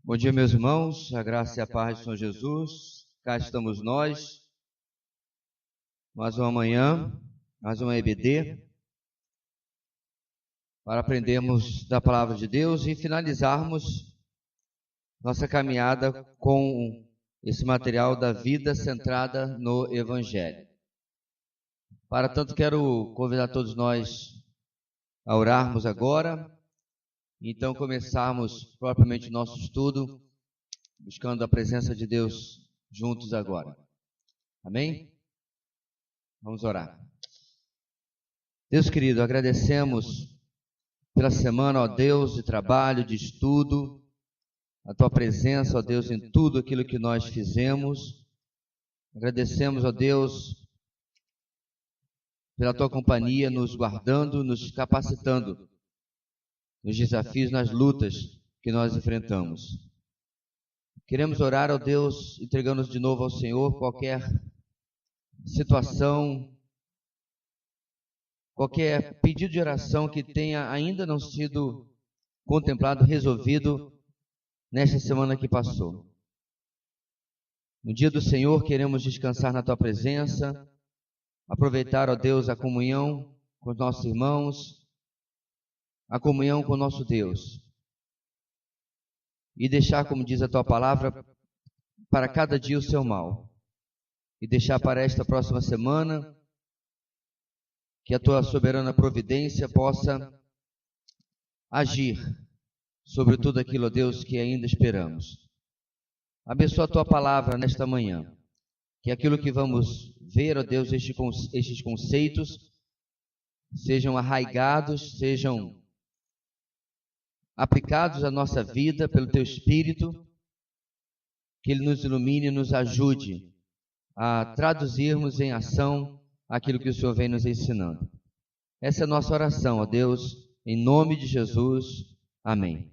Bom dia, meus irmãos, a graça e a paz do Senhor Jesus. Cá estamos nós, mais uma manhã, mais uma EBD, para aprendermos da palavra de Deus e finalizarmos nossa caminhada com esse material da vida centrada no Evangelho. Para tanto, quero convidar todos nós a orarmos agora, então começarmos propriamente o nosso estudo, buscando a presença de Deus juntos agora. Amém? Vamos orar. Deus querido, agradecemos pela semana, ó Deus, de trabalho, de estudo, a Tua presença, ó Deus, em tudo aquilo que nós fizemos. Agradecemos, ó Deus, pela Tua companhia, nos guardando, nos capacitando nos desafios, nas lutas que nós enfrentamos. Queremos orar, ó Deus, entregando-nos de novo ao Senhor qualquer situação, qualquer pedido de oração que tenha ainda não sido contemplado, resolvido nesta semana que passou. No dia do Senhor, queremos descansar na Tua presença, aproveitar, ó Deus, a comunhão com os nossos irmãos, a comunhão com o nosso Deus, e deixar, como diz a Tua palavra, para cada dia o seu mal, e deixar para esta próxima semana que a Tua soberana providência possa agir sobre tudo aquilo, ó Deus, que ainda esperamos. Abençoa a Tua palavra nesta manhã, que aquilo que vamos ver, ó Deus, estes conceitos sejam arraigados, sejam aplicados à nossa vida pelo Teu Espírito, que Ele nos ilumine e nos ajude a traduzirmos em ação aquilo que o Senhor vem nos ensinando. Essa é a nossa oração, ó Deus, em nome de Jesus. Amém.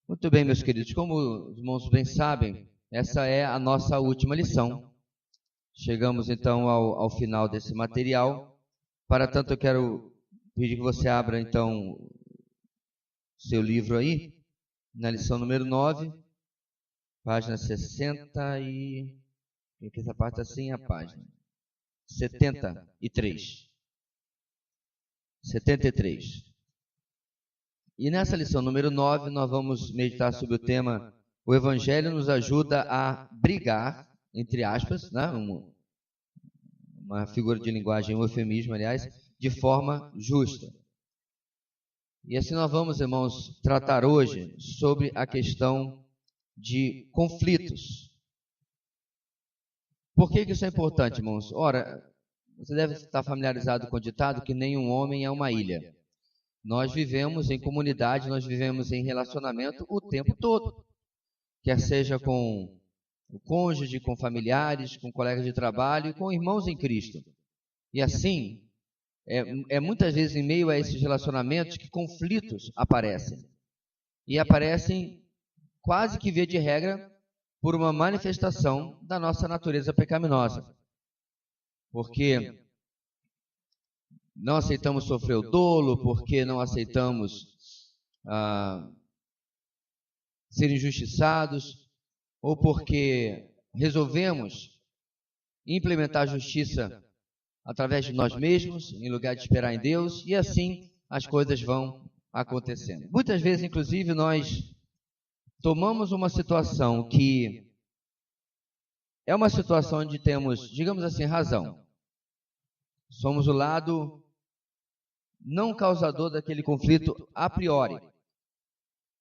Muito bem, meus queridos, como os irmãos bem sabem, essa é a nossa última lição. Chegamos então ao final desse material. Para tanto, eu quero pedir que você abra então seu livro aí, na lição número 9, página 60 e... Aqui essa parte assim é a página 73. 73. E nessa lição número 9, nós vamos meditar sobre o tema: o Evangelho nos ajuda a brigar, entre aspas, né? Uma figura de linguagem, um eufemismo, aliás, de forma justa. E assim nós vamos, irmãos, tratar hoje sobre a questão de conflitos. Por que isso é importante, irmãos? Ora, você deve estar familiarizado com o ditado que nenhum homem é uma ilha. Nós vivemos em comunidade, nós vivemos em relacionamento o tempo todo. Quer seja com o cônjuge, com familiares, com colegas de trabalho e com irmãos em Cristo. E assim, muitas vezes em meio a esses relacionamentos que conflitos aparecem. E aparecem quase que via de regra por uma manifestação da nossa natureza pecaminosa. Porque não aceitamos sofrer o dolo, porque não aceitamos ser injustiçados, ou porque resolvemos implementar a justiça através de nós mesmos, em lugar de esperar em Deus, e assim as coisas vão acontecendo. Muitas vezes, inclusive, nós tomamos uma situação que é uma situação onde temos, digamos assim, razão. Somos o lado não causador daquele conflito a priori.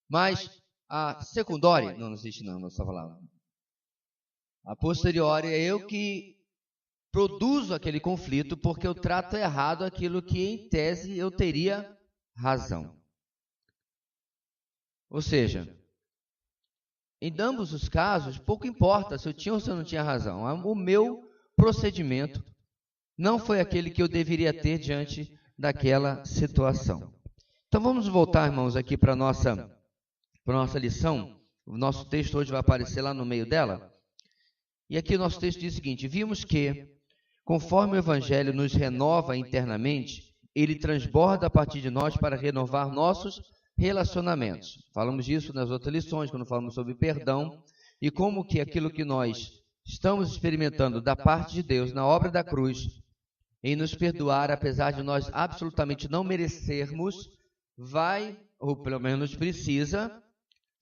Mas a secundária, não existe não estou falando. A posteriori é eu que produzo aquele conflito porque eu trato errado aquilo que, em tese, eu teria razão. Ou seja, em ambos os casos, pouco importa se eu tinha ou se eu não tinha razão. O meu procedimento não foi aquele que eu deveria ter diante daquela situação. Então vamos voltar, irmãos, aqui para a nossa lição. O nosso texto hoje vai aparecer lá no meio dela. E aqui o nosso texto diz o seguinte: vimos que, conforme o Evangelho nos renova internamente, ele transborda a partir de nós para renovar nossos relacionamentos. Falamos disso nas outras lições, quando falamos sobre perdão, e como que aquilo que nós estamos experimentando da parte de Deus na obra da cruz, em nos perdoar, apesar de nós absolutamente não merecermos, vai, ou pelo menos precisa,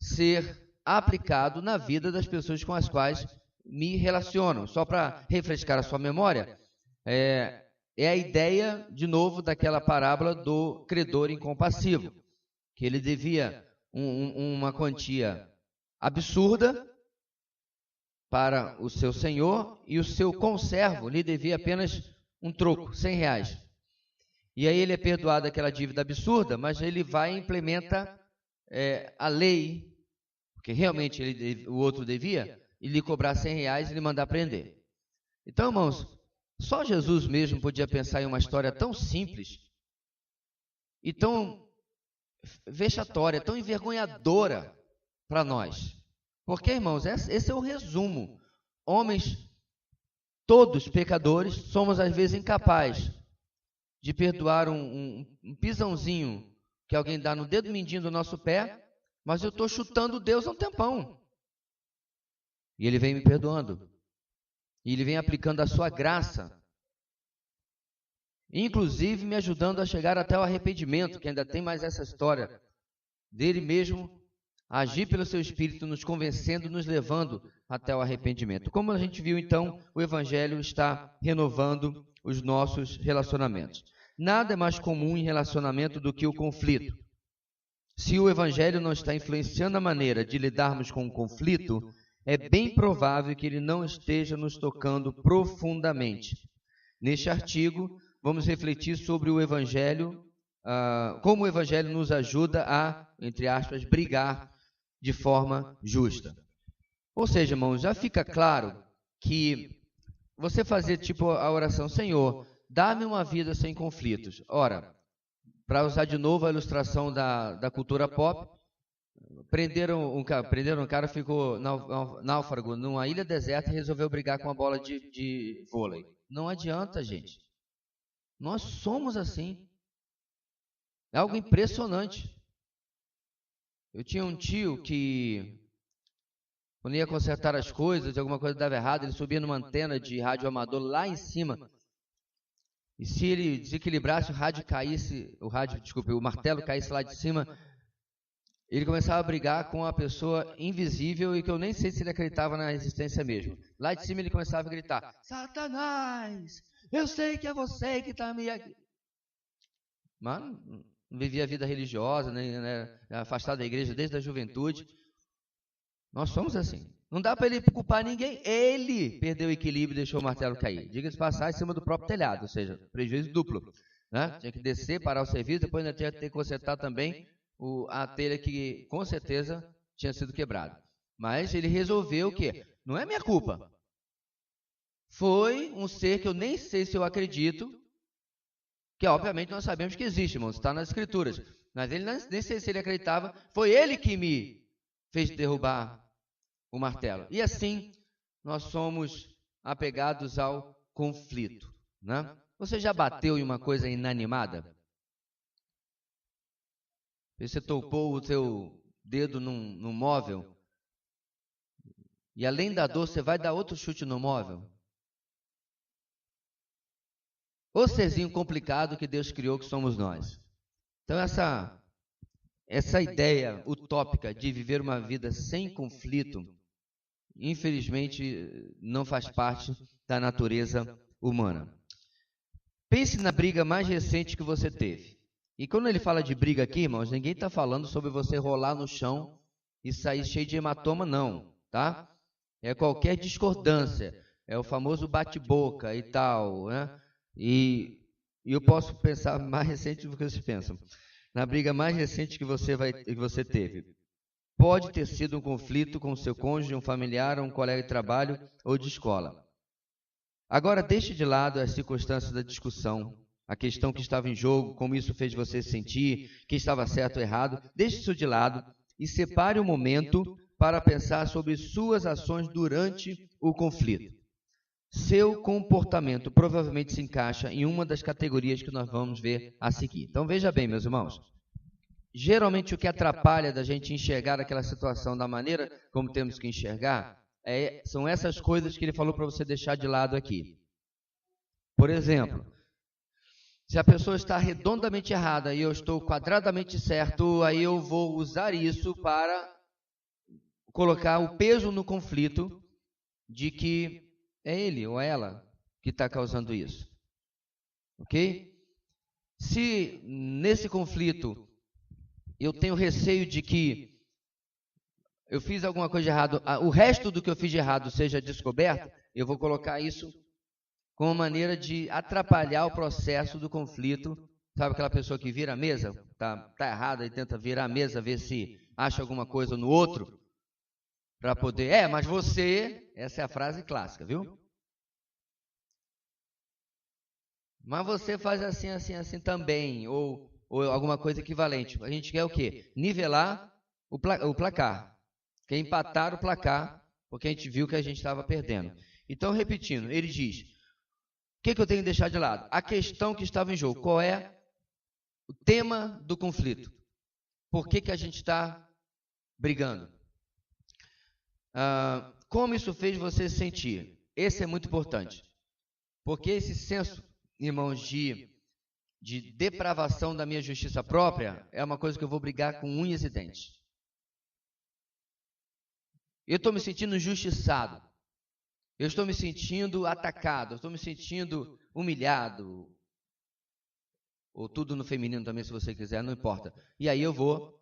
ser aplicado na vida das pessoas com as quais me relaciono. Só para refrescar a sua memória, é a ideia, de novo, daquela parábola do credor incompassivo, que ele devia uma quantia absurda para o seu senhor e o seu conservo lhe devia apenas um troco, 100 reais. E aí ele é perdoado daquela dívida absurda, mas ele vai e implementa a lei, porque realmente o outro devia, e lhe cobrar 100 reais e lhe mandar prender. Então, irmãos, só Jesus mesmo podia pensar em uma história tão simples e tão vexatória, tão envergonhadora para nós. Porque, irmãos, esse é o resumo. Homens, todos pecadores, somos às vezes incapazes de perdoar um pisãozinho que alguém dá no dedo mindinho do nosso pé, mas eu estou chutando Deus há um tempão. E Ele vem me perdoando. E Ele vem aplicando a sua graça, inclusive me ajudando a chegar até o arrependimento, que ainda tem mais essa história dele mesmo agir pelo seu Espírito, nos convencendo, nos levando até o arrependimento. Como a gente viu, então, o Evangelho está renovando os nossos relacionamentos. Nada é mais comum em relacionamento do que o conflito. Se o Evangelho não está influenciando a maneira de lidarmos com o conflito, é bem provável que ele não esteja nos tocando profundamente. Neste artigo, vamos refletir sobre o Evangelho, como o Evangelho nos ajuda a, entre aspas, brigar de forma justa. Ou seja, irmãos, já fica claro que você fazer tipo a oração, Senhor, dá-me uma vida sem conflitos. Ora, para usar de novo a ilustração da cultura pop, prenderam um cara, ficou náufrago numa ilha deserta e resolveu brigar com uma bola de vôlei. Não adianta, gente. Nós somos assim. É algo impressionante. Eu tinha um tio que, quando ia consertar as coisas, alguma coisa dava errado, ele subia numa antena de rádio amador lá em cima. E se ele desequilibrasse, o martelo caísse lá de cima, ele começava a brigar com uma pessoa invisível e que eu nem sei se ele acreditava na existência mesmo. Lá de cima ele começava a gritar, Satanás, eu sei que é você que está me... Mas não vivia a vida religiosa, né, afastado da igreja desde a juventude. Nós somos assim. Não dá para ele culpar ninguém. Ele perdeu o equilíbrio e deixou o martelo cair. Diga-se passar em cima do próprio telhado, ou seja, prejuízo duplo. Né? Tinha que descer, parar o serviço, depois ainda tinha que ter que consertar também a telha que com certeza tinha sido quebrada. Mas ele resolveu o quê? Não é minha culpa. Foi um ser que eu nem sei se eu acredito, que obviamente nós sabemos que existe, irmãos, está nas escrituras. Mas ele nem sei se ele acreditava, foi ele que me fez derrubar o martelo. E assim, nós somos apegados ao conflito. Né? Você já bateu em uma coisa inanimada? Você tocou o seu dedo num móvel, e além da dor, você vai dar outro chute no móvel? O serzinho complicado que Deus criou, que somos nós. Então essa ideia utópica de viver uma vida sem conflito, infelizmente, não faz parte da natureza humana. Pense na briga mais recente que você teve. E quando ele fala de briga aqui, irmãos, ninguém está falando sobre você rolar no chão e sair cheio de hematoma, não, tá? É qualquer discordância, é o famoso bate-boca e tal, né? E eu posso pensar mais recente do que vocês pensam. Na briga mais recente que você teve, pode ter sido um conflito com o seu cônjuge, um familiar, um colega de trabalho ou de escola. Agora, deixe de lado as circunstâncias da discussão, a questão que estava em jogo, como isso fez você se sentir, que estava certo ou errado. Deixe isso de lado e separe um momento para pensar sobre suas ações durante o conflito. Seu comportamento provavelmente se encaixa em uma das categorias que nós vamos ver a seguir. Então veja bem, meus irmãos. geralmente o que atrapalha da gente enxergar aquela situação da maneira como temos que enxergar, são essas coisas que ele falou para você deixar de lado aqui. Por exemplo, se a pessoa está redondamente errada e eu estou quadradamente certo, aí eu vou usar isso para colocar o peso no conflito de que é ele ou ela que está causando isso. Ok? Se nesse conflito eu tenho receio de que eu fiz alguma coisa de errado, o resto do que eu fiz de errado seja descoberto, eu vou colocar isso como maneira de atrapalhar o processo do conflito. Sabe aquela pessoa que vira a mesa? Tá errada e tenta virar a mesa, ver se acha alguma coisa no outro, para poder... mas você... Essa é a frase clássica, viu? Mas você faz assim, assim, assim também, ou alguma coisa equivalente. A gente quer o quê? Nivelar o placar. Quer empatar o placar, porque a gente viu que a gente estava perdendo. Então, repetindo, ele diz, o que eu tenho que deixar de lado? A questão que estava em jogo. Qual é o tema do conflito? Por que a gente está brigando? Como isso fez você se sentir? Esse é muito importante. Porque esse senso, irmãos, de depravação da minha justiça própria é uma coisa que eu vou brigar com unhas e dentes. Eu estou me sentindo injustiçado. Eu estou me sentindo atacado. Eu estou me sentindo humilhado. Ou tudo no feminino também, se você quiser, não importa. E aí eu vou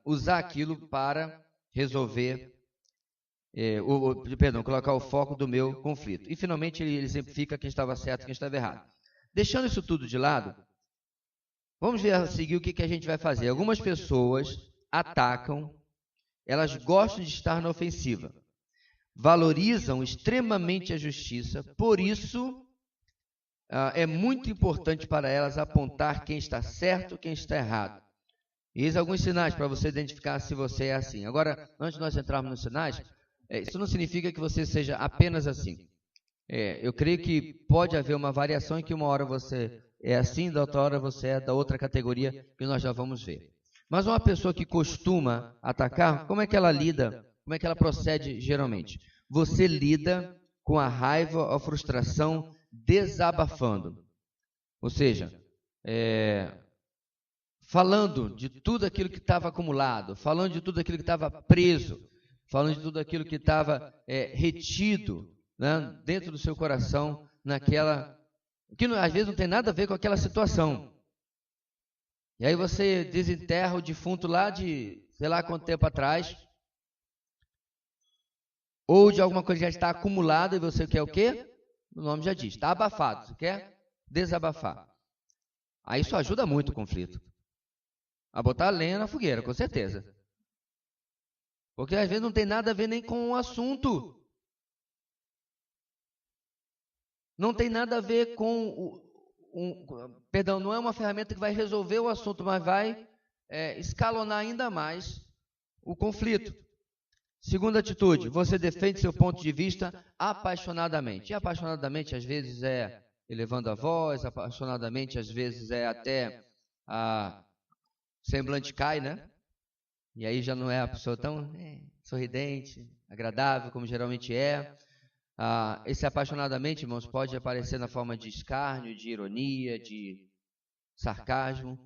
usar aquilo para resolver, colocar o foco do meu conflito. E finalmente ele exemplifica quem estava certo e quem estava errado. Deixando isso tudo de lado, vamos ver a seguir o que a gente vai fazer. Algumas pessoas atacam, elas gostam de estar na ofensiva, valorizam extremamente a justiça, por isso é muito importante para elas apontar quem está certo e quem está errado. E eis alguns sinais para você identificar se você é assim. Agora, antes de nós entrarmos nos sinais, isso não significa que você seja apenas assim. Eu creio que pode haver uma variação em que uma hora você é assim, da outra hora você é da outra categoria, que nós já vamos ver. Mas uma pessoa que costuma atacar, como é que ela lida? Como é que ela procede geralmente? Você lida com a raiva, a frustração, desabafando. Ou seja, falando de tudo aquilo que estava acumulado, falando de tudo aquilo que estava preso, falando de tudo aquilo que estava retido, né, dentro do seu coração, naquela... que às vezes não tem nada a ver com aquela situação. E aí você desenterra o defunto lá de, sei lá quanto tempo atrás, ou de alguma coisa que já está acumulada e você quer o quê? O nome já diz, está abafado, você quer desabafar. Aí isso ajuda muito o conflito. A botar lenha na fogueira, com certeza. Porque às vezes não tem nada a ver nem com o assunto. Não tem nada a ver com perdão, não é uma ferramenta que vai resolver o assunto, mas vai escalonar ainda mais o conflito. Segunda atitude, você defende seu ponto de vista apaixonadamente. E apaixonadamente, às vezes, é elevando a voz, apaixonadamente, às vezes, é até semblante cai, né? E aí já não é a pessoa tão sorridente, agradável, como geralmente é. Esse apaixonadamente, irmãos, pode aparecer na forma de escárnio, de ironia, de sarcasmo,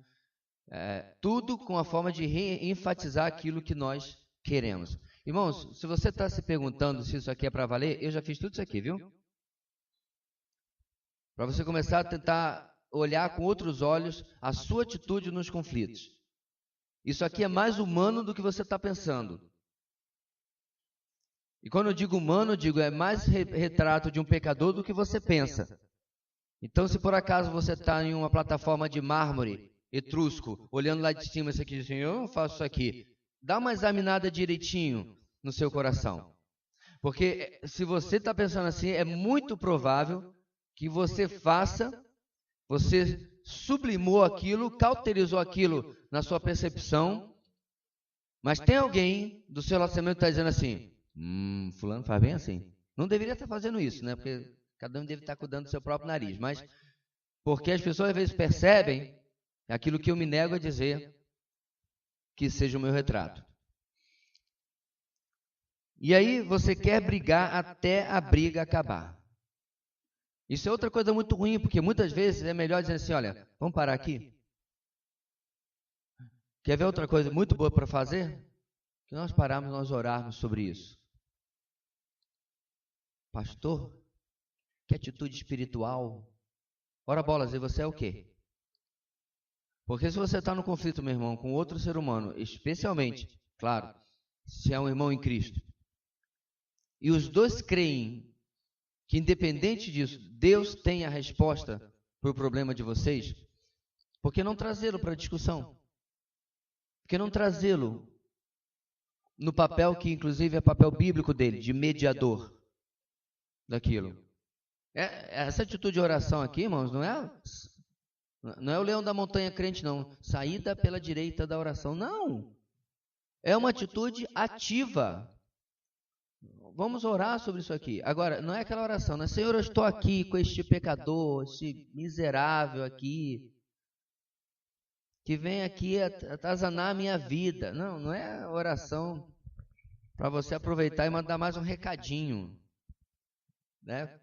tudo com a forma de enfatizar aquilo que nós queremos. Irmãos, se você está se perguntando se isso aqui é para valer, eu já fiz tudo isso aqui, viu? Para você começar a tentar olhar com outros olhos a sua atitude nos conflitos. Isso aqui é mais humano do que você está pensando. E quando eu digo humano, eu digo é mais retrato de um pecador do que você pensa. Então, se por acaso você está em uma plataforma de mármore etrusco, olhando lá de cima, você aqui diz assim, eu não faço isso aqui. Dá uma examinada direitinho no seu coração. Porque se você está pensando assim, é muito provável que você sublimou aquilo, cauterizou aquilo na sua percepção, mas tem alguém do seu relacionamento que está dizendo assim, fulano faz bem assim. Não deveria estar fazendo isso, né? Porque cada um deve estar cuidando do seu próprio nariz. Mas porque as pessoas às vezes percebem aquilo que eu me nego a dizer, que seja o meu retrato. E aí você quer brigar até a briga acabar. Isso é outra coisa muito ruim, porque muitas vezes é melhor dizer assim, olha, vamos parar aqui? Quer ver outra coisa muito boa para fazer? Que nós pararmos, nós orarmos sobre isso. Pastor, que atitude espiritual. Ora bolas, e você é o quê? Porque se você está no conflito, meu irmão, com outro ser humano, especialmente, claro, se é um irmão em Cristo, e os dois creem que, independente disso, Deus tem a resposta para o problema de vocês, por que não trazê-lo para a discussão? Por que não trazê-lo no papel que, inclusive, é papel bíblico dele, de mediador daquilo? Essa atitude de oração aqui, irmãos, não é o leão da montanha crente, não. Saída pela direita da oração. Não. É uma atitude ativa. Vamos orar sobre isso aqui. Agora, não é aquela oração, né? Senhor, eu estou aqui com este pecador, este miserável aqui, que vem aqui atazanar a minha vida. Não, não é oração para você aproveitar e mandar mais um recadinho, né?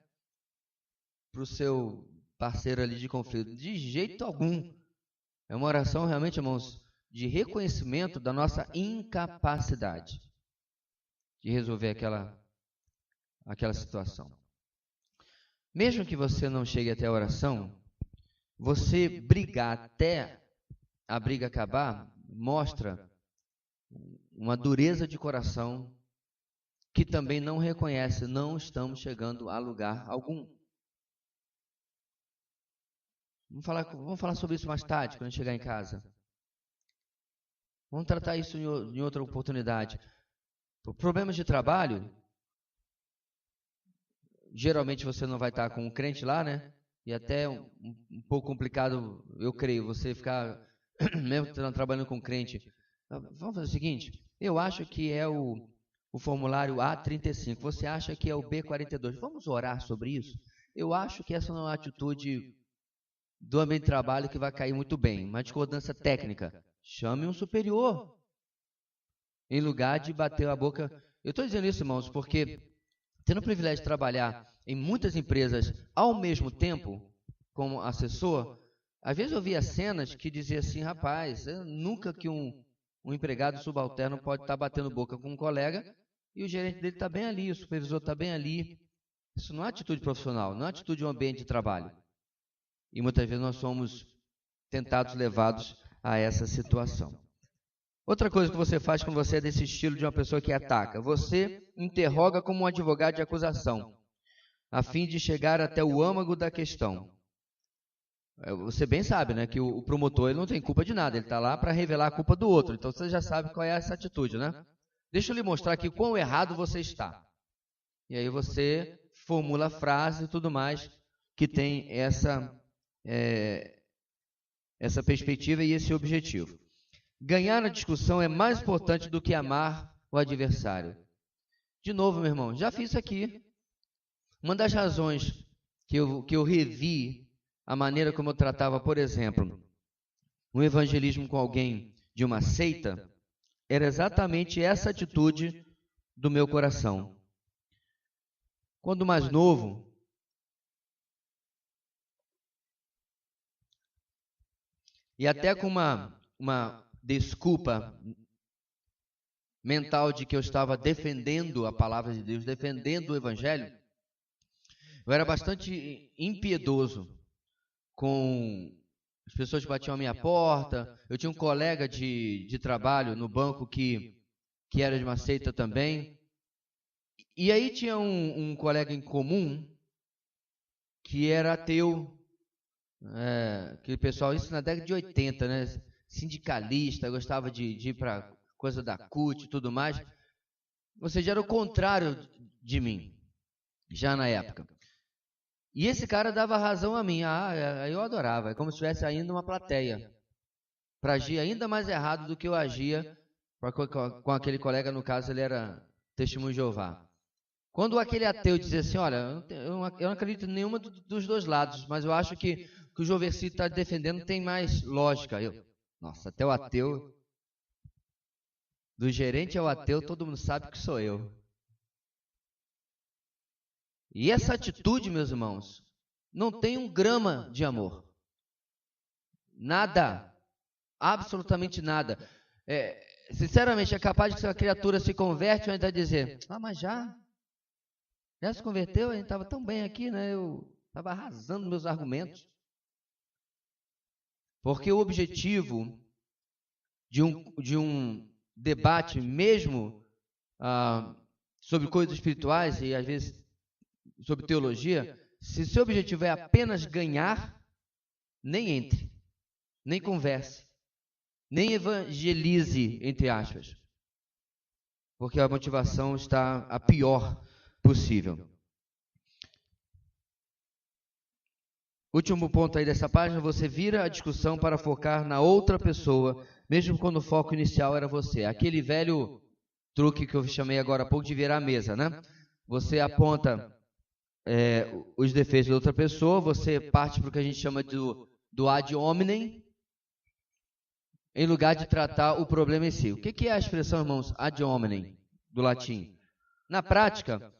Para o seu parceiro ali de conflito. De jeito algum. É uma oração realmente, irmãos, de reconhecimento da nossa incapacidade de resolver aquela situação. Mesmo que você não chegue até a oração, você brigar até a briga acabar mostra uma dureza de coração que também não reconhece, não estamos chegando a lugar algum. Vamos falar sobre isso mais tarde, quando a gente chegar em casa. Vamos tratar isso em outra oportunidade. Problemas de trabalho, geralmente você não vai estar com um crente lá, né? E até um pouco complicado, eu creio, você ficar, mesmo trabalhando com crente. Vamos fazer o seguinte, eu acho que é o formulário A35, você acha que é o B42. Vamos orar sobre isso? Eu acho que essa não é uma atitude do ambiente de trabalho que vai cair muito bem. Uma discordância técnica. Chame um superior. Em lugar de bater a boca. Eu estou dizendo isso, irmãos, porque tendo o privilégio de trabalhar em muitas empresas ao mesmo tempo, como assessor, às vezes eu via cenas que dizia assim, rapaz, nunca que um empregado subalterno pode estar batendo boca com um colega e o gerente dele está bem ali, o supervisor está bem ali. Isso não é atitude profissional, não é atitude de um ambiente de trabalho. E muitas vezes nós somos tentados, levados a essa situação. Outra coisa que você faz quando você é desse estilo de uma pessoa que ataca, você interroga como um advogado de acusação, a fim de chegar até o âmago da questão. Você bem sabe, né, que o promotor ele não tem culpa de nada, ele está lá para revelar a culpa do outro, então você já sabe qual é essa atitude, né? Deixa eu lhe mostrar aqui quão errado você está. E aí você formula a frase e tudo mais que tem essa perspectiva e esse objetivo. Ganhar a discussão é mais importante do que amar o adversário. De novo, meu irmão, já fiz isso aqui. Uma das razões que eu revi a maneira como eu tratava, por exemplo, um evangelismo com alguém de uma seita, era exatamente essa atitude do meu coração. Quando mais novo, e até com uma desculpa mental de que eu estava defendendo a palavra de Deus, defendendo o evangelho, eu era bastante impiedoso com as pessoas que batiam à minha porta. Eu tinha um colega de trabalho no banco que era de uma seita também. E aí tinha um colega em comum que era ateu. Aquele pessoal, isso na década de 80, né? Sindicalista, gostava de ir para coisa da CUT e tudo mais. Ou seja, era o contrário de mim, já na época. E esse cara dava razão a mim. Eu adorava. É como se estivesse ainda uma plateia. Para agir ainda mais errado do que eu agia com aquele colega, no caso, ele era testemunho de Jeová. Quando aquele ateu dizia assim, olha, eu não acredito em nenhuma dos dois lados, mas eu acho que o João Versito está defendendo tem mais lógica. Nossa, até o ateu Do gerente ao ateu, todo mundo sabe que sou eu. E essa atitude, meus irmãos, não tem um grama de amor. Nada. Absolutamente nada. Sinceramente, é capaz de que a criatura se converte e ainda dizer, mas já se converteu? A gente estava tão bem aqui, né? Eu estava arrasando meus argumentos. Porque o objetivo de um debate, mesmo sobre coisas espirituais e às vezes sobre teologia, se seu objetivo é apenas ganhar, nem entre, nem converse, nem evangelize, entre aspas, porque a motivação está a pior possível. Último ponto aí dessa página, você vira a discussão para focar na outra pessoa, mesmo quando o foco inicial era você. Aquele velho truque que eu chamei agora há pouco de virar a mesa, né? Você aponta os defeitos da outra pessoa, você parte para o que a gente chama do ad hominem, em lugar de tratar o problema em si. O que é a expressão, irmãos, ad hominem, do latim? Na prática,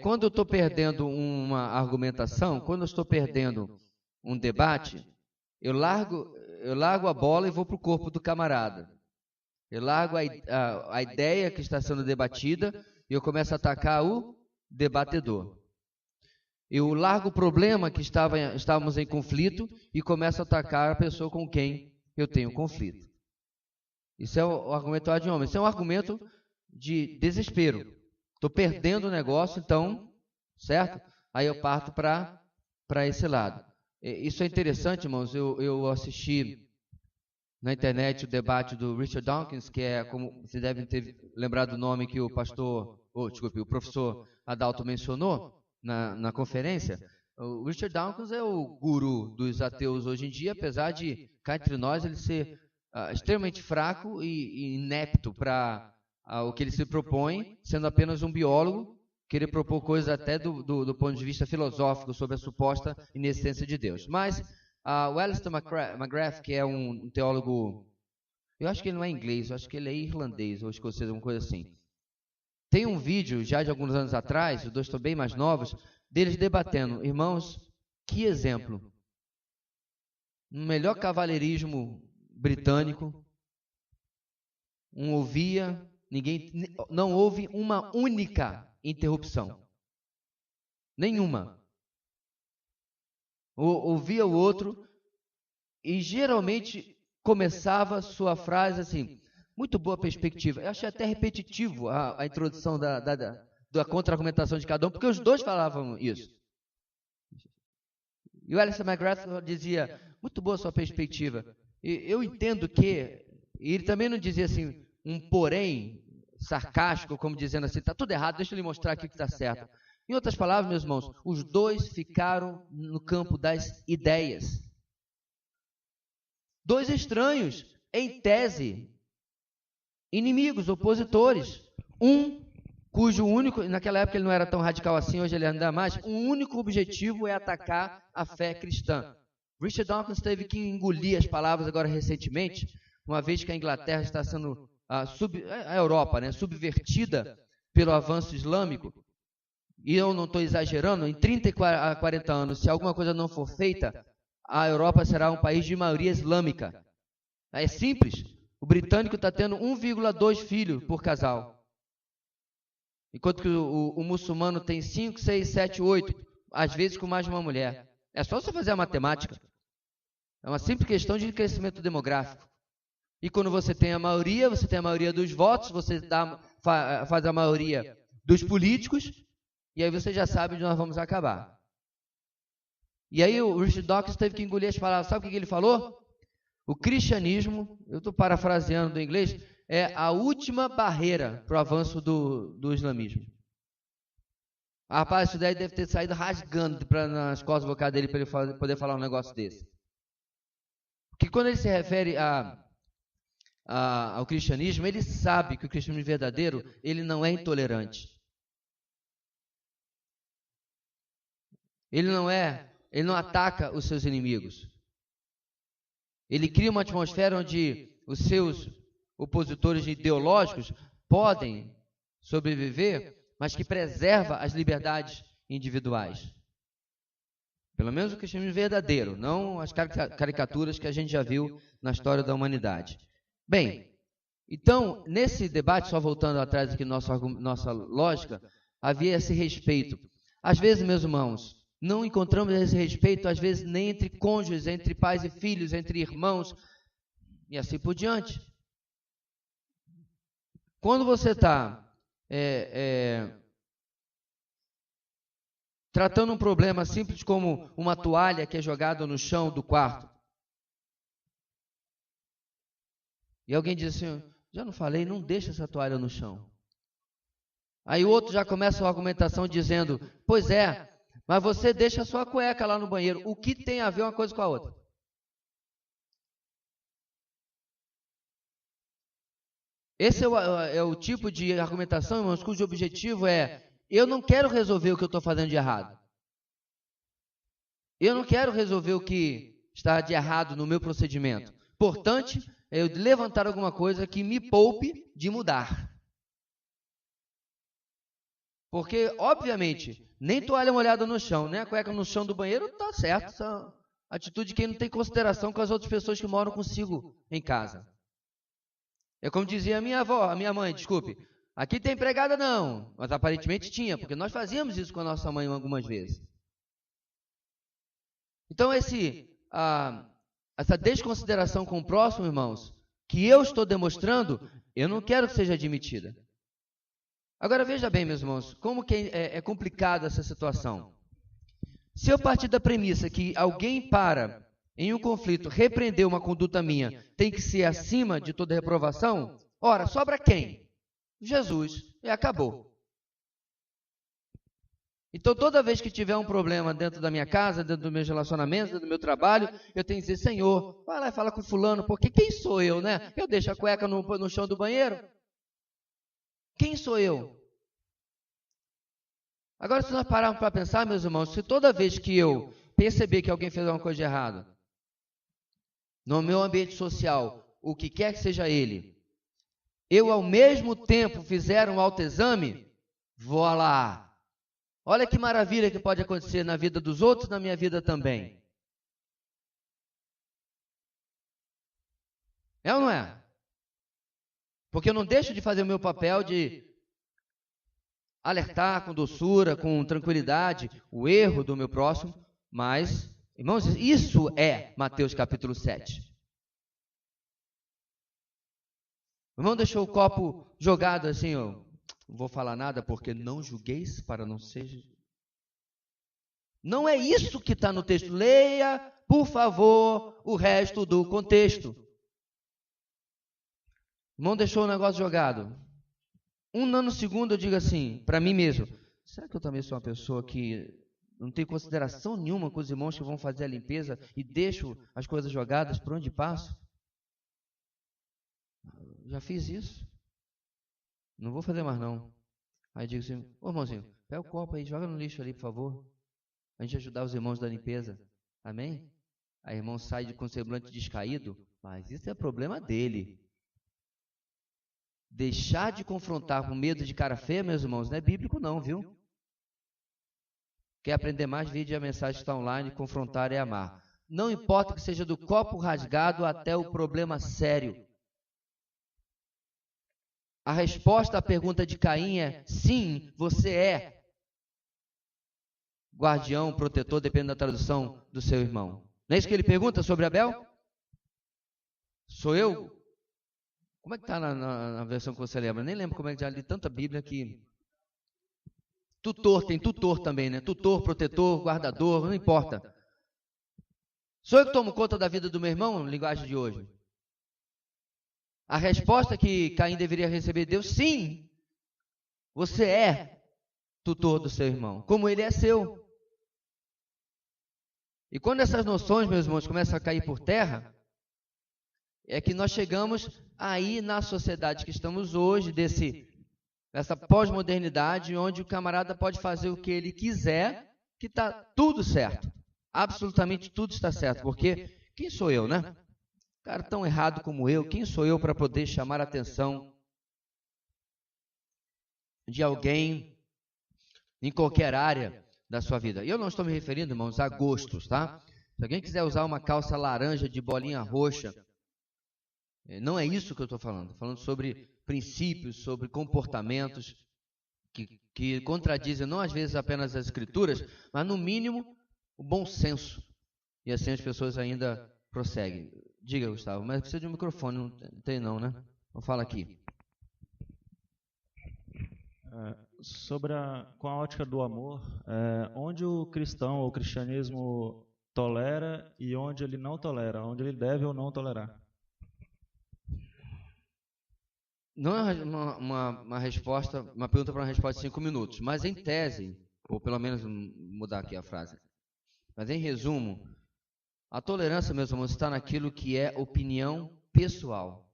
quando eu estou perdendo uma argumentação, quando eu estou perdendo um debate, eu largo a bola e vou para o corpo do camarada. Eu largo a ideia que está sendo debatida e eu começo a atacar o debatedor. Eu largo o problema que estávamos em conflito e começo a atacar a pessoa com quem eu tenho conflito. Isso é o argumento ad hominem. Isso é um argumento de desespero. Estou perdendo o negócio, então, certo? Aí eu parto para esse lado. Isso é interessante, irmãos. Eu assisti na internet o debate do Richard Dawkins, que é, como vocês devem ter lembrado do nome que o professor Adalto mencionou na conferência. O Richard Dawkins é o guru dos ateus hoje em dia, apesar de, cá entre nós, ele ser extremamente fraco e inepto para o que ele se propõe, sendo apenas um biólogo, querer propor coisas até do ponto de vista filosófico sobre a suposta inexistência de Deus. Mas o Alistair McGrath, que é um teólogo, eu acho que ele não é inglês, eu acho que ele é irlandês ou escocês, alguma coisa assim. Tem um vídeo já de alguns anos atrás, os dois estão bem mais novos, deles debatendo. Irmãos, que exemplo. No melhor cavalheirismo britânico, não houve uma única interrupção. Nenhuma. Ouvia o outro e geralmente começava sua frase assim, muito boa perspectiva. Eu achei até repetitivo a introdução da contra-argumentação de cada um, porque os dois falavam isso. E o Alistair McGrath dizia, muito boa sua perspectiva. E eu entendo que, e ele também não dizia assim, um porém sarcástico, como dizendo assim, está tudo errado, deixa eu lhe mostrar aqui o que está certo. Em outras palavras, meus irmãos, os dois ficaram no campo das ideias. Dois estranhos, em tese, inimigos, opositores. Um cujo único, naquela época ele não era tão radical assim, hoje ele ainda mais, o único objetivo é atacar a fé cristã. Richard Dawkins teve que engolir as palavras agora recentemente, uma vez que a Inglaterra está sendo, a Europa, né, subvertida pelo avanço islâmico. E eu não estou exagerando, em 30 a 40 anos, se alguma coisa não for feita, a Europa será um país de maioria islâmica. É simples, o britânico está tendo 1,2 filhos por casal. Enquanto que o muçulmano tem 5, 6, 7, 8, às vezes com mais de uma mulher. É só você fazer a matemática. É uma simples questão de crescimento demográfico. E quando você tem a maioria dos votos, você faz a maioria dos políticos, e aí você já sabe onde nós vamos acabar. E aí o Richard Dawkins teve que engolir as palavras. Sabe o que ele falou? O cristianismo, eu estou parafraseando do inglês, é a última barreira para o avanço do islamismo. Rapaz, isso daí deve ter saído rasgando nas costas vocais dele para ele poder falar um negócio desse. Porque quando ele se refere ao cristianismo, ele sabe que o cristianismo verdadeiro, ele não é intolerante. Ele não ataca os seus inimigos. Ele cria uma atmosfera onde os seus opositores ideológicos podem sobreviver, mas que preserva as liberdades individuais. Pelo menos o cristianismo verdadeiro, não as caricaturas que a gente já viu na história da humanidade. Bem, então, nesse debate, só voltando atrás aqui nossa lógica, havia esse respeito. Às vezes, meus irmãos, não encontramos esse respeito, às vezes, nem entre cônjuges, entre pais e filhos, entre irmãos, e assim por diante. Quando você está tratando um problema simples como uma toalha que é jogada no chão do quarto, e alguém diz assim, já não falei, não deixa essa toalha no chão. Aí o outro já começa a argumentação dizendo, pois é, mas você deixa a sua cueca lá no banheiro. O que tem a ver uma coisa com a outra? Esse é o tipo de argumentação, irmãos, cujo objetivo é, eu não quero resolver o que eu estou fazendo de errado. Eu não quero resolver o que está de errado no meu procedimento. Portanto, eu levantar alguma coisa que me poupe de mudar. Porque, obviamente, nem toalha molhada no chão, nem a cueca no chão do banheiro, está certo. Essa atitude de quem não tem consideração com as outras pessoas que moram consigo em casa. É como dizia a minha avó, a minha mãe, desculpe, aqui tem empregada não, mas aparentemente tinha, porque nós fazíamos isso com a nossa mãe algumas vezes. Então, essa desconsideração com o próximo, irmãos, que eu estou demonstrando, eu não quero que seja admitida. Agora, veja bem, meus irmãos, como que é complicada essa situação. Se eu partir da premissa que alguém para, em um conflito, repreender uma conduta minha, tem que ser acima de toda reprovação, ora, sobra quem? Jesus, e acabou. Então, toda vez que tiver um problema dentro da minha casa, dentro dos meus relacionamentos, dentro do meu trabalho, eu tenho que dizer, Senhor, vai lá e fala com fulano, porque quem sou eu, né? Eu deixo a cueca no chão do banheiro? Quem sou eu? Agora, se nós pararmos para pensar, meus irmãos, se toda vez que eu perceber que alguém fez alguma coisa de errado, no meu ambiente social, o que quer que seja ele, eu ao mesmo tempo fizer um autoexame, vou lá. Olha que maravilha que pode acontecer na vida dos outros e na minha vida também. É ou não é? Porque eu não deixo de fazer o meu papel de alertar com doçura, com tranquilidade, o erro do meu próximo, mas, irmãos, isso é Mateus capítulo 7. O irmão deixou o copo jogado assim, ó. Não vou falar nada porque não julgueis para não seja. Não é isso que está no texto. Leia, por favor, o resto do contexto. O irmão deixou o negócio jogado. Um nanosegundo eu digo assim, para mim mesmo, será que eu também sou uma pessoa que não tenho consideração nenhuma com os irmãos que vão fazer a limpeza e deixo as coisas jogadas por onde passo? Já fiz isso. Não vou fazer mais não. Aí digo assim, ô irmãozinho, pega o copo aí, joga no lixo ali, por favor. A gente ajudar os irmãos da limpeza. Amém? Aí o irmão sai com semblante descaído, mas isso é problema dele. Deixar de confrontar com medo de cara feia, meus irmãos, não é bíblico não, viu? Quer aprender mais, vídeo, a mensagem está online, confrontar é amar. Não importa que seja do copo rasgado até o problema sério. A resposta à pergunta de Caim é, sim, você é guardião, protetor, depende da tradução do seu irmão. Não é isso que ele pergunta sobre Abel? Sou eu? Como é que está na versão que você lembra? Nem lembro como é que já li tanta Bíblia que... Tutor, tem tutor também, né? Tutor, protetor, guardador, não importa. Sou eu que tomo conta da vida do meu irmão, linguagem de hoje? A resposta que Caim deveria receber de Deus, sim, você é tutor do seu irmão, como ele é seu. E quando essas noções, meus irmãos, começam a cair por terra, é que nós chegamos aí na sociedade que estamos hoje, dessa pós-modernidade, onde o camarada pode fazer o que ele quiser, que está tudo certo. Absolutamente tudo está certo, porque quem sou eu, né? Cara tão errado como eu, quem sou eu para poder chamar a atenção de alguém em qualquer área da sua vida? E eu não estou me referindo, irmãos, a gostos, tá? Se alguém quiser usar uma calça laranja de bolinha roxa, não é isso que eu estou falando. Estou falando sobre princípios, sobre comportamentos que contradizem não às vezes apenas as escrituras, mas no mínimo o bom senso. E assim as pessoas ainda prosseguem. Diga, Gustavo, mas precisa de um microfone, não tem não, né? Então fala aqui. Com a ótica do amor, onde o cristão ou o cristianismo tolera e onde ele não tolera, onde ele deve ou não tolerar? Não é uma resposta, uma pergunta para uma resposta de 5 minutos, mas em tese, ou pelo menos mudar aqui a frase, mas em resumo, a tolerância, meus irmãos, está naquilo que é opinião pessoal.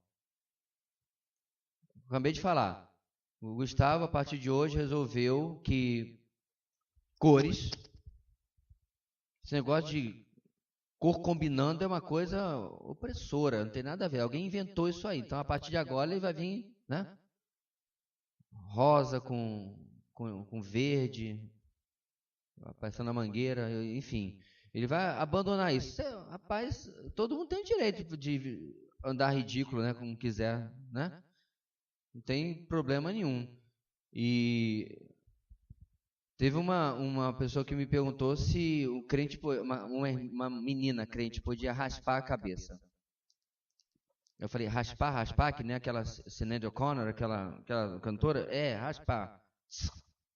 Acabei de falar. O Gustavo, a partir de hoje, resolveu que cores, esse negócio de cor combinando é uma coisa opressora, não tem nada a ver. Alguém inventou isso aí. Então, a partir de agora, ele vai vir, né? Rosa com verde, passando a mangueira, enfim. Ele vai abandonar isso. Rapaz, todo mundo tem o direito de andar ridículo, né? Como quiser, né? Não tem problema nenhum. E teve uma pessoa que me perguntou se o crente, uma menina crente, podia raspar a cabeça. Eu falei, raspar, que nem aquela Sinéad O'Connor, aquela cantora? Raspar.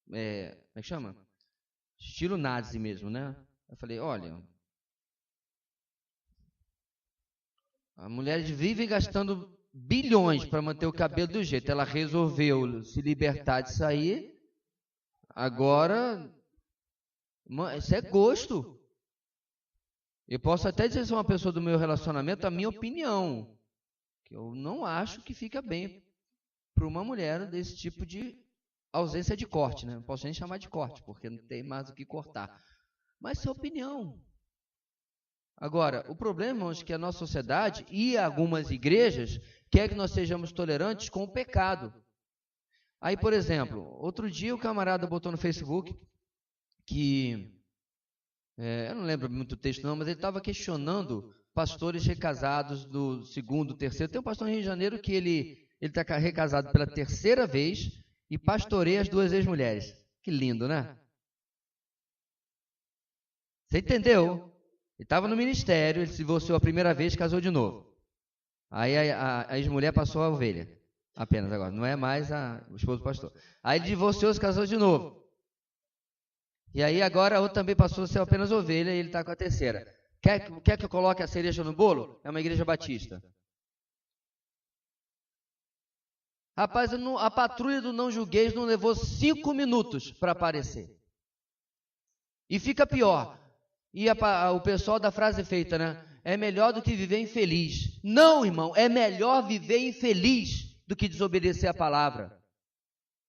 Como é que chama? Estilo nazi mesmo, né? Eu falei, olha, as mulheres vivem gastando bilhões para manter o cabelo do jeito. Ela resolveu se libertar disso aí. Agora, isso é gosto. Eu posso até dizer se uma pessoa do meu relacionamento, a minha opinião, que eu não acho que fica bem para uma mulher desse tipo de ausência de corte, né? Não posso nem chamar de corte, porque não tem mais o que cortar. Mas isso é opinião. Agora, o problema, irmãos, é que a nossa sociedade e algumas igrejas quer que nós sejamos tolerantes com o pecado. Aí, por exemplo, outro dia o camarada botou no Facebook que, eu não lembro muito o texto não, mas ele estava questionando pastores recasados do segundo, terceiro. Tem um pastor no Rio de Janeiro que ele está recasado pela terceira vez e pastoreia as 2 ex-mulheres. Que lindo, né? Você entendeu? Ele estava no ministério, ele se divorciou a primeira vez e casou de novo. Aí a ex-mulher passou a ovelha. Apenas agora, não é mais o esposo do pastor. Aí ele divorciou, se casou de novo. E aí agora a outra também passou a ser apenas ovelha e ele está com a terceira. Quer que eu coloque a cereja no bolo? É uma igreja batista. Rapaz, a patrulha do não julgueis não levou 5 minutos para aparecer. E fica pior. E o pessoal da frase feita, né? É melhor do que viver infeliz. Não, irmão, é melhor viver infeliz do que desobedecer a palavra.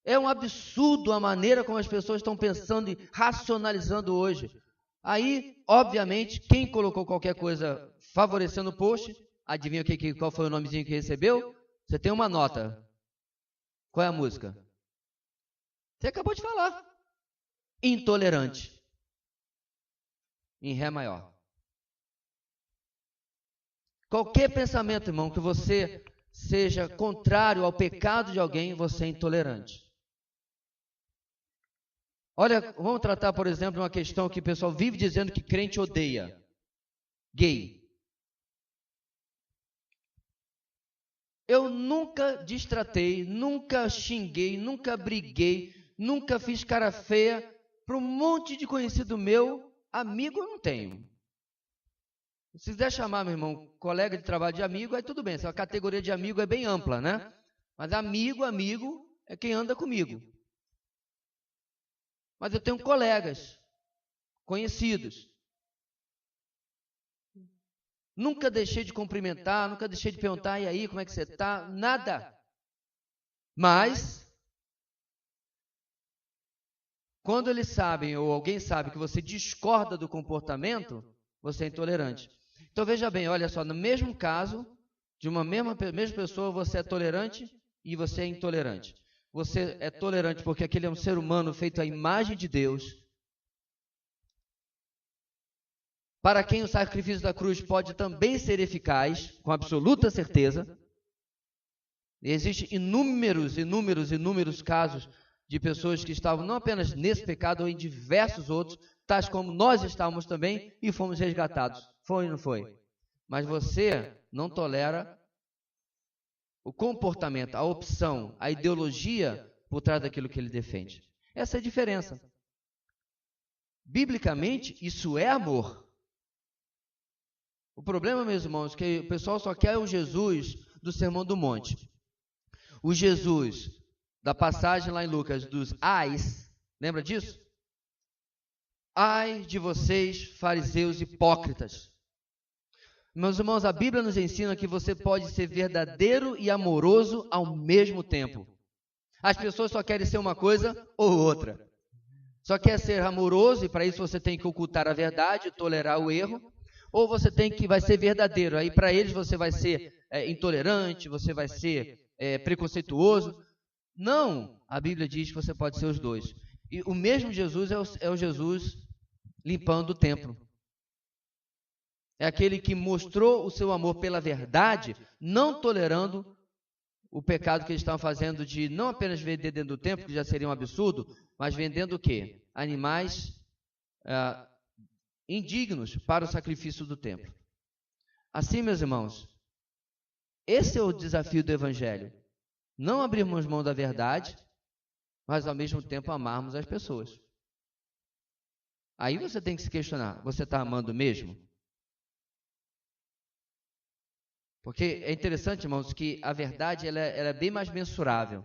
É um absurdo a maneira como as pessoas estão pensando e racionalizando hoje. Aí, obviamente, quem colocou qualquer coisa favorecendo o post, adivinha qual foi o nomezinho que recebeu? Você tem uma nota. Qual é a música? Você acabou de falar. Intolerante. Em Ré maior. Qualquer pensamento, irmão, que você seja contrário ao pecado de alguém, você é intolerante. Olha, vamos tratar, por exemplo, uma questão que o pessoal vive dizendo que crente odeia. Gay. Eu nunca destratei, nunca xinguei, nunca briguei, nunca fiz cara feia para um monte de conhecido meu. Amigo eu não tenho. Se quiser chamar, meu irmão, colega de trabalho de amigo, aí tudo bem. Essa categoria de amigo é bem ampla, né? Mas amigo é quem anda comigo. Mas eu tenho colegas, conhecidos. Nunca deixei de cumprimentar, nunca deixei de perguntar, e aí, como é que você está? Nada. Mas, quando eles sabem, ou alguém sabe que você discorda do comportamento, você é intolerante. Então veja bem, olha só, no mesmo caso, De uma mesma pessoa, você é tolerante e você é intolerante. Você é tolerante porque aquele é um ser humano feito à imagem de Deus, para quem o sacrifício da cruz pode também ser eficaz, com absoluta certeza. E existem inúmeros casos de pessoas que estavam não apenas nesse pecado, ou em diversos outros, tais como nós estávamos também e fomos resgatados. Foi ou não foi? Mas você não tolera o comportamento, a opção, a ideologia por trás daquilo que ele defende. Essa é a diferença. Biblicamente, isso é amor. O problema, meus irmãos, é que o pessoal só quer o Jesus do Sermão do Monte. O Jesus da passagem lá em Lucas dos ais, lembra disso? Ai de vocês, fariseus hipócritas. Meus irmãos, a Bíblia nos ensina que você pode ser verdadeiro e amoroso ao mesmo tempo. As pessoas só querem ser uma coisa ou outra. Só quer ser amoroso e para isso você tem que ocultar a verdade, tolerar o erro. Ou você vai ser verdadeiro, aí para eles você vai ser intolerante, você vai ser preconceituoso. Não, a Bíblia diz que você pode ser os dois. E o mesmo Jesus é o Jesus limpando o templo. É aquele que mostrou o seu amor pela verdade, não tolerando o pecado que eles estavam fazendo de não apenas vender dentro do templo, que já seria um absurdo, mas vendendo o quê? Animais indignos para o sacrifício do templo. Assim, meus irmãos, esse é o desafio do Evangelho. Não abrirmos mão da verdade, mas ao mesmo tempo amarmos as pessoas. Aí você tem que se questionar, você está amando mesmo? Porque é interessante, irmãos, que a verdade ela é bem mais mensurável.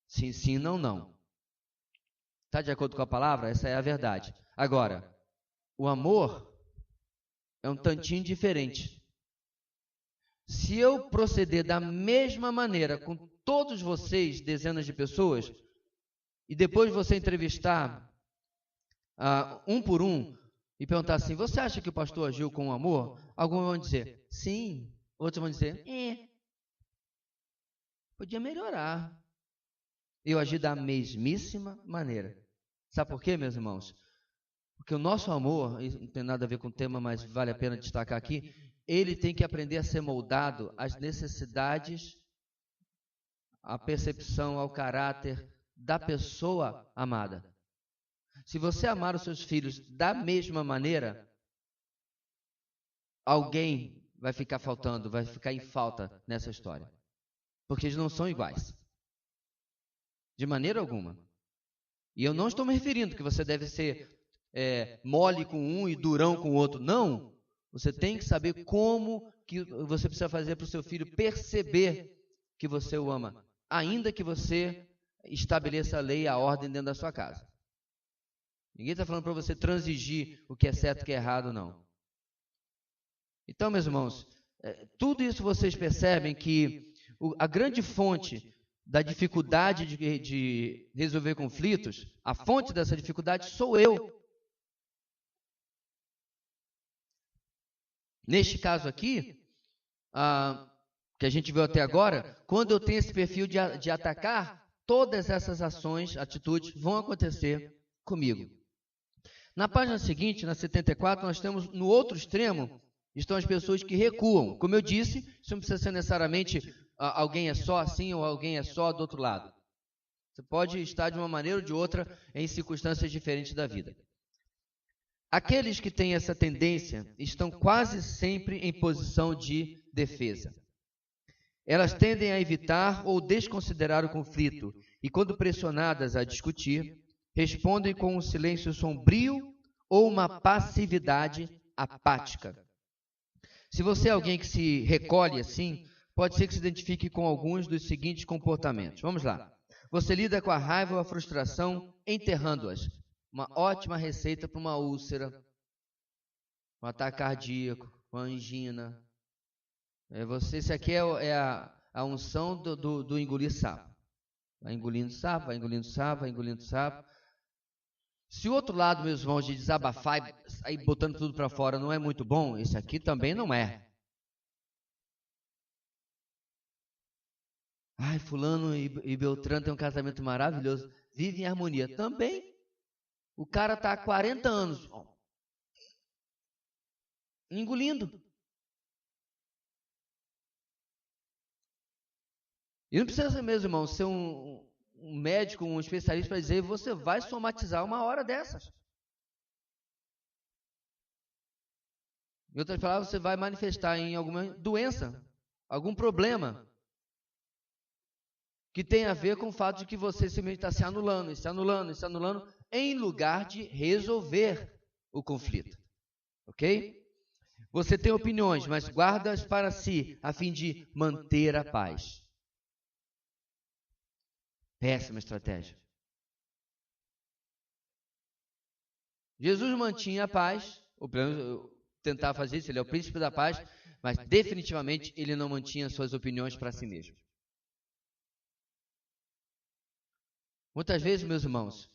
Sim, sim, não, não. Está de acordo com a palavra? Essa é a verdade. Agora, o amor é um tantinho diferente. Se eu proceder da mesma maneira com todos vocês, dezenas de pessoas, e depois você entrevistar um por um e perguntar assim, você acha que o pastor agiu com amor? Alguns vão dizer, sim. Outros vão dizer, podia melhorar. Eu agi da mesmíssima maneira. Sabe por quê, meus irmãos? Porque o nosso amor, não tem nada a ver com o tema, mas vale a pena destacar aqui, ele tem que aprender a ser moldado às necessidades, à percepção, ao caráter da pessoa amada. Se você amar os seus filhos da mesma maneira, alguém vai ficar faltando, vai ficar em falta nessa história. Porque eles não são iguais. De maneira alguma. E eu não estou me referindo que você deve ser mole com um e durão com o outro. Não. Você tem que saber como que você precisa fazer para o seu filho perceber que você o ama, ainda que você estabeleça a lei e a ordem dentro da sua casa. Ninguém está falando para você transigir o que é certo e o que é errado, não. Então, meus irmãos, tudo isso vocês percebem que a grande fonte da dificuldade de resolver conflitos, a fonte dessa dificuldade sou eu. Neste caso aqui, que a gente viu até agora, quando eu tenho esse perfil de atacar, todas essas ações, atitudes, vão acontecer comigo. Na página seguinte, na 74, nós temos no outro extremo, estão as pessoas que recuam. Como eu disse, isso não precisa ser necessariamente alguém é só assim ou alguém é só do outro lado. Você pode estar de uma maneira ou de outra em circunstâncias diferentes da vida. Aqueles que têm essa tendência estão quase sempre em posição de defesa. Elas tendem a evitar ou desconsiderar o conflito e, quando pressionadas a discutir, respondem com um silêncio sombrio ou uma passividade apática. Se você é alguém que se recolhe assim, pode ser que se identifique com alguns dos seguintes comportamentos. Vamos lá. Você lida com a raiva ou a frustração enterrando-as. Uma ótima receita para uma úlcera, um ataque cardíaco, uma angina. Isso aqui é a unção do engolir sapo. Vai engolindo sapo, vai engolindo sapo, vai engolindo sapo. Se o outro lado, meus irmãos, de desabafar e sair botando tudo para fora não é muito bom, esse aqui também não é. Ai, fulano e Beltrano tem um casamento maravilhoso, vive em harmonia. Também, o cara está há 40 anos engolindo. E não precisa mesmo, irmão, ser um médico, um especialista para dizer, você vai somatizar uma hora dessas. Em outras palavras, você vai manifestar em alguma doença, algum problema, que tem a ver com o fato de que você simplesmente está se anulando, em lugar de resolver o conflito. Ok? Você tem opiniões, mas guarda-as para si, a fim de manter a paz. Péssima estratégia. Jesus mantinha a paz, ou pelo menos tentar fazer isso, ele é o príncipe da paz, mas definitivamente ele não mantinha suas opiniões para si mesmo. Muitas vezes, meus irmãos,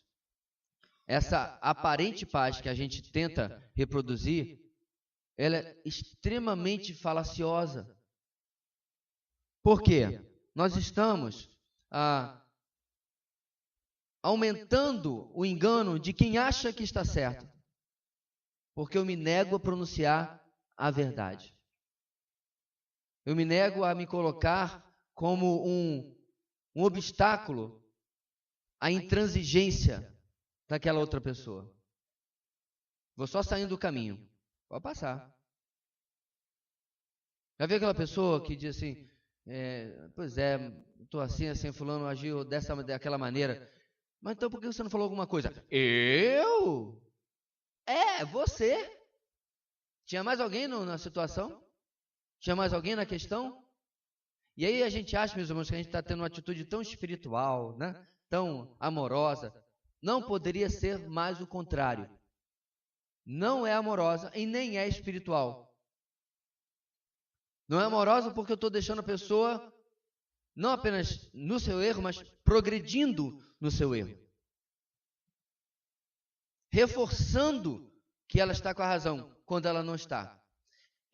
essa aparente paz que a gente tenta reproduzir, ela é extremamente falaciosa. Por quê? Nós estamos aumentando o engano de quem acha que está certo, porque eu me nego a pronunciar a verdade. Eu me nego a me colocar como um obstáculo à intransigência daquela outra pessoa. Vou só saindo do caminho. Pode passar. Já viu aquela pessoa que diz assim, pois é, estou assim, fulano agiu daquela maneira. Mas então por que você não falou alguma coisa? Eu? Você. Tinha mais alguém na situação? Tinha mais alguém na questão? E aí a gente acha, meus irmãos, que a gente está tendo uma atitude tão espiritual, né? Tão amorosa. Não poderia ser mais o contrário. Não é amorosa e nem é espiritual. Não é amorosa porque eu estou deixando a pessoa não apenas no seu erro, mas progredindo no seu erro. Reforçando que ela está com a razão, quando ela não está.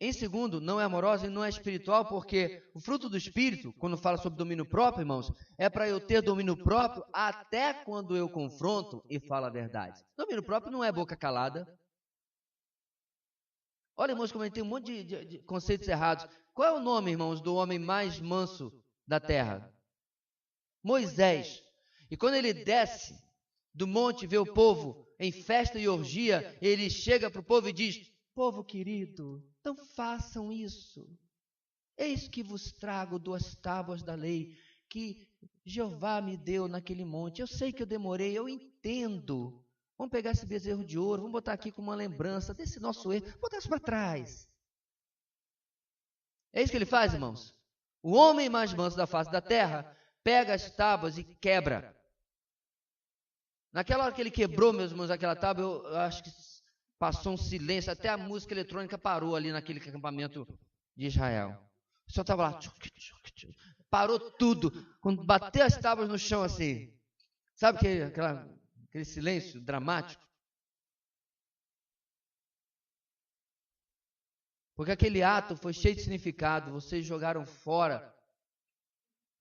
Em segundo, não é amorosa e não é espiritual, porque o fruto do Espírito, quando fala sobre domínio próprio, irmãos, é para eu ter domínio próprio até quando eu confronto e falo a verdade. Domínio próprio não é boca calada. Olha, irmãos, como a gente tem um monte de conceitos errados. Qual é o nome, irmãos, do homem mais manso da terra? Moisés. E quando ele desce do monte, vê o povo em festa e orgia, ele chega para o povo e diz, povo querido, não façam isso. Eis que vos trago 2 tábuas da lei que Jeová me deu naquele monte. Eu sei que eu demorei, eu entendo. Vamos pegar esse bezerro de ouro, vamos botar aqui como uma lembrança desse nosso erro, botar isso para trás. É isso que ele faz, irmãos? O homem mais manso da face da terra pega as tábuas e quebra. Naquela hora que ele quebrou, meus irmãos, aquela tábua, eu acho que passou um silêncio, até a música eletrônica parou ali naquele acampamento de Israel. O senhor estava lá, parou tudo, quando bateu as tábuas no chão assim. Sabe aquele silêncio dramático? Porque aquele ato foi cheio de significado, vocês jogaram fora.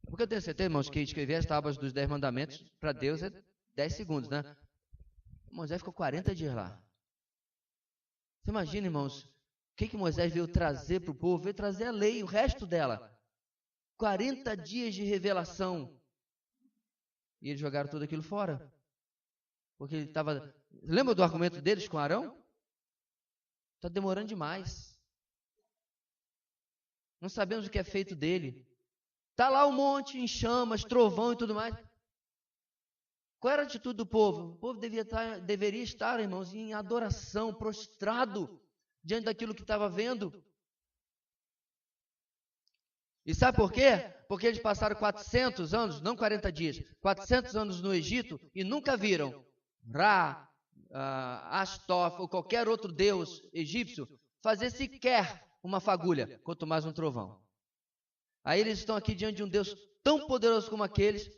Porque eu tenho certeza, irmãos, que escrever as tábuas dos 10 mandamentos para Deus é 10 segundos, né? Moisés ficou 40 dias lá. Você imagina, irmãos, o que Moisés veio trazer para o povo? Veio trazer a lei, o resto dela. 40 dias de revelação. E eles jogaram tudo aquilo fora. Porque ele estava... Lembra do argumento deles com Arão? Está demorando demais. Não sabemos o que é feito dele. Está lá um monte em chamas, trovão e tudo mais. Qual era a atitude do povo? O povo deveria estar, irmãos, em adoração, prostrado diante daquilo que estava vendo. E sabe por quê? Porque eles passaram 400 anos, não 40 dias, 400 anos no Egito e nunca viram Ra, Ashtof ou qualquer outro deus egípcio fazer sequer uma fagulha, quanto mais um trovão. Aí eles estão aqui diante de um Deus tão poderoso como aqueles,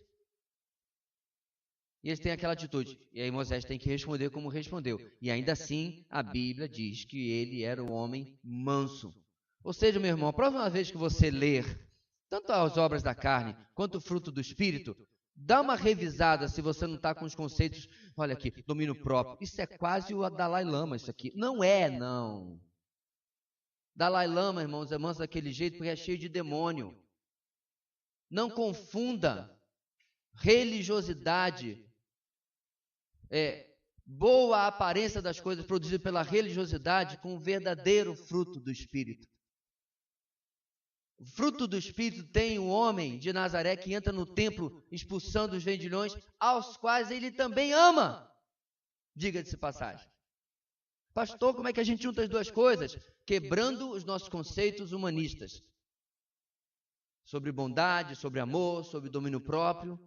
e eles têm aquela atitude. E aí Moisés tem que responder como respondeu. E ainda assim, a Bíblia diz que ele era um homem manso. Ou seja, meu irmão, a próxima vez que você ler tanto as obras da carne quanto o fruto do Espírito, dá uma revisada se você não está com os conceitos, olha aqui, domínio próprio. Isso é quase o Dalai Lama, isso aqui. Não é, não. Dalai Lama, irmãos, é manso daquele jeito porque é cheio de demônio. Não confunda religiosidade, boa aparência das coisas produzidas pela religiosidade com o verdadeiro fruto do Espírito. O fruto do Espírito tem o homem de Nazaré que entra no templo expulsando os vendilhões, aos quais ele também ama. Diga-se passagem. Pastor, como é que a gente junta as duas coisas? Quebrando os nossos conceitos humanistas. Sobre bondade, sobre amor, sobre domínio próprio.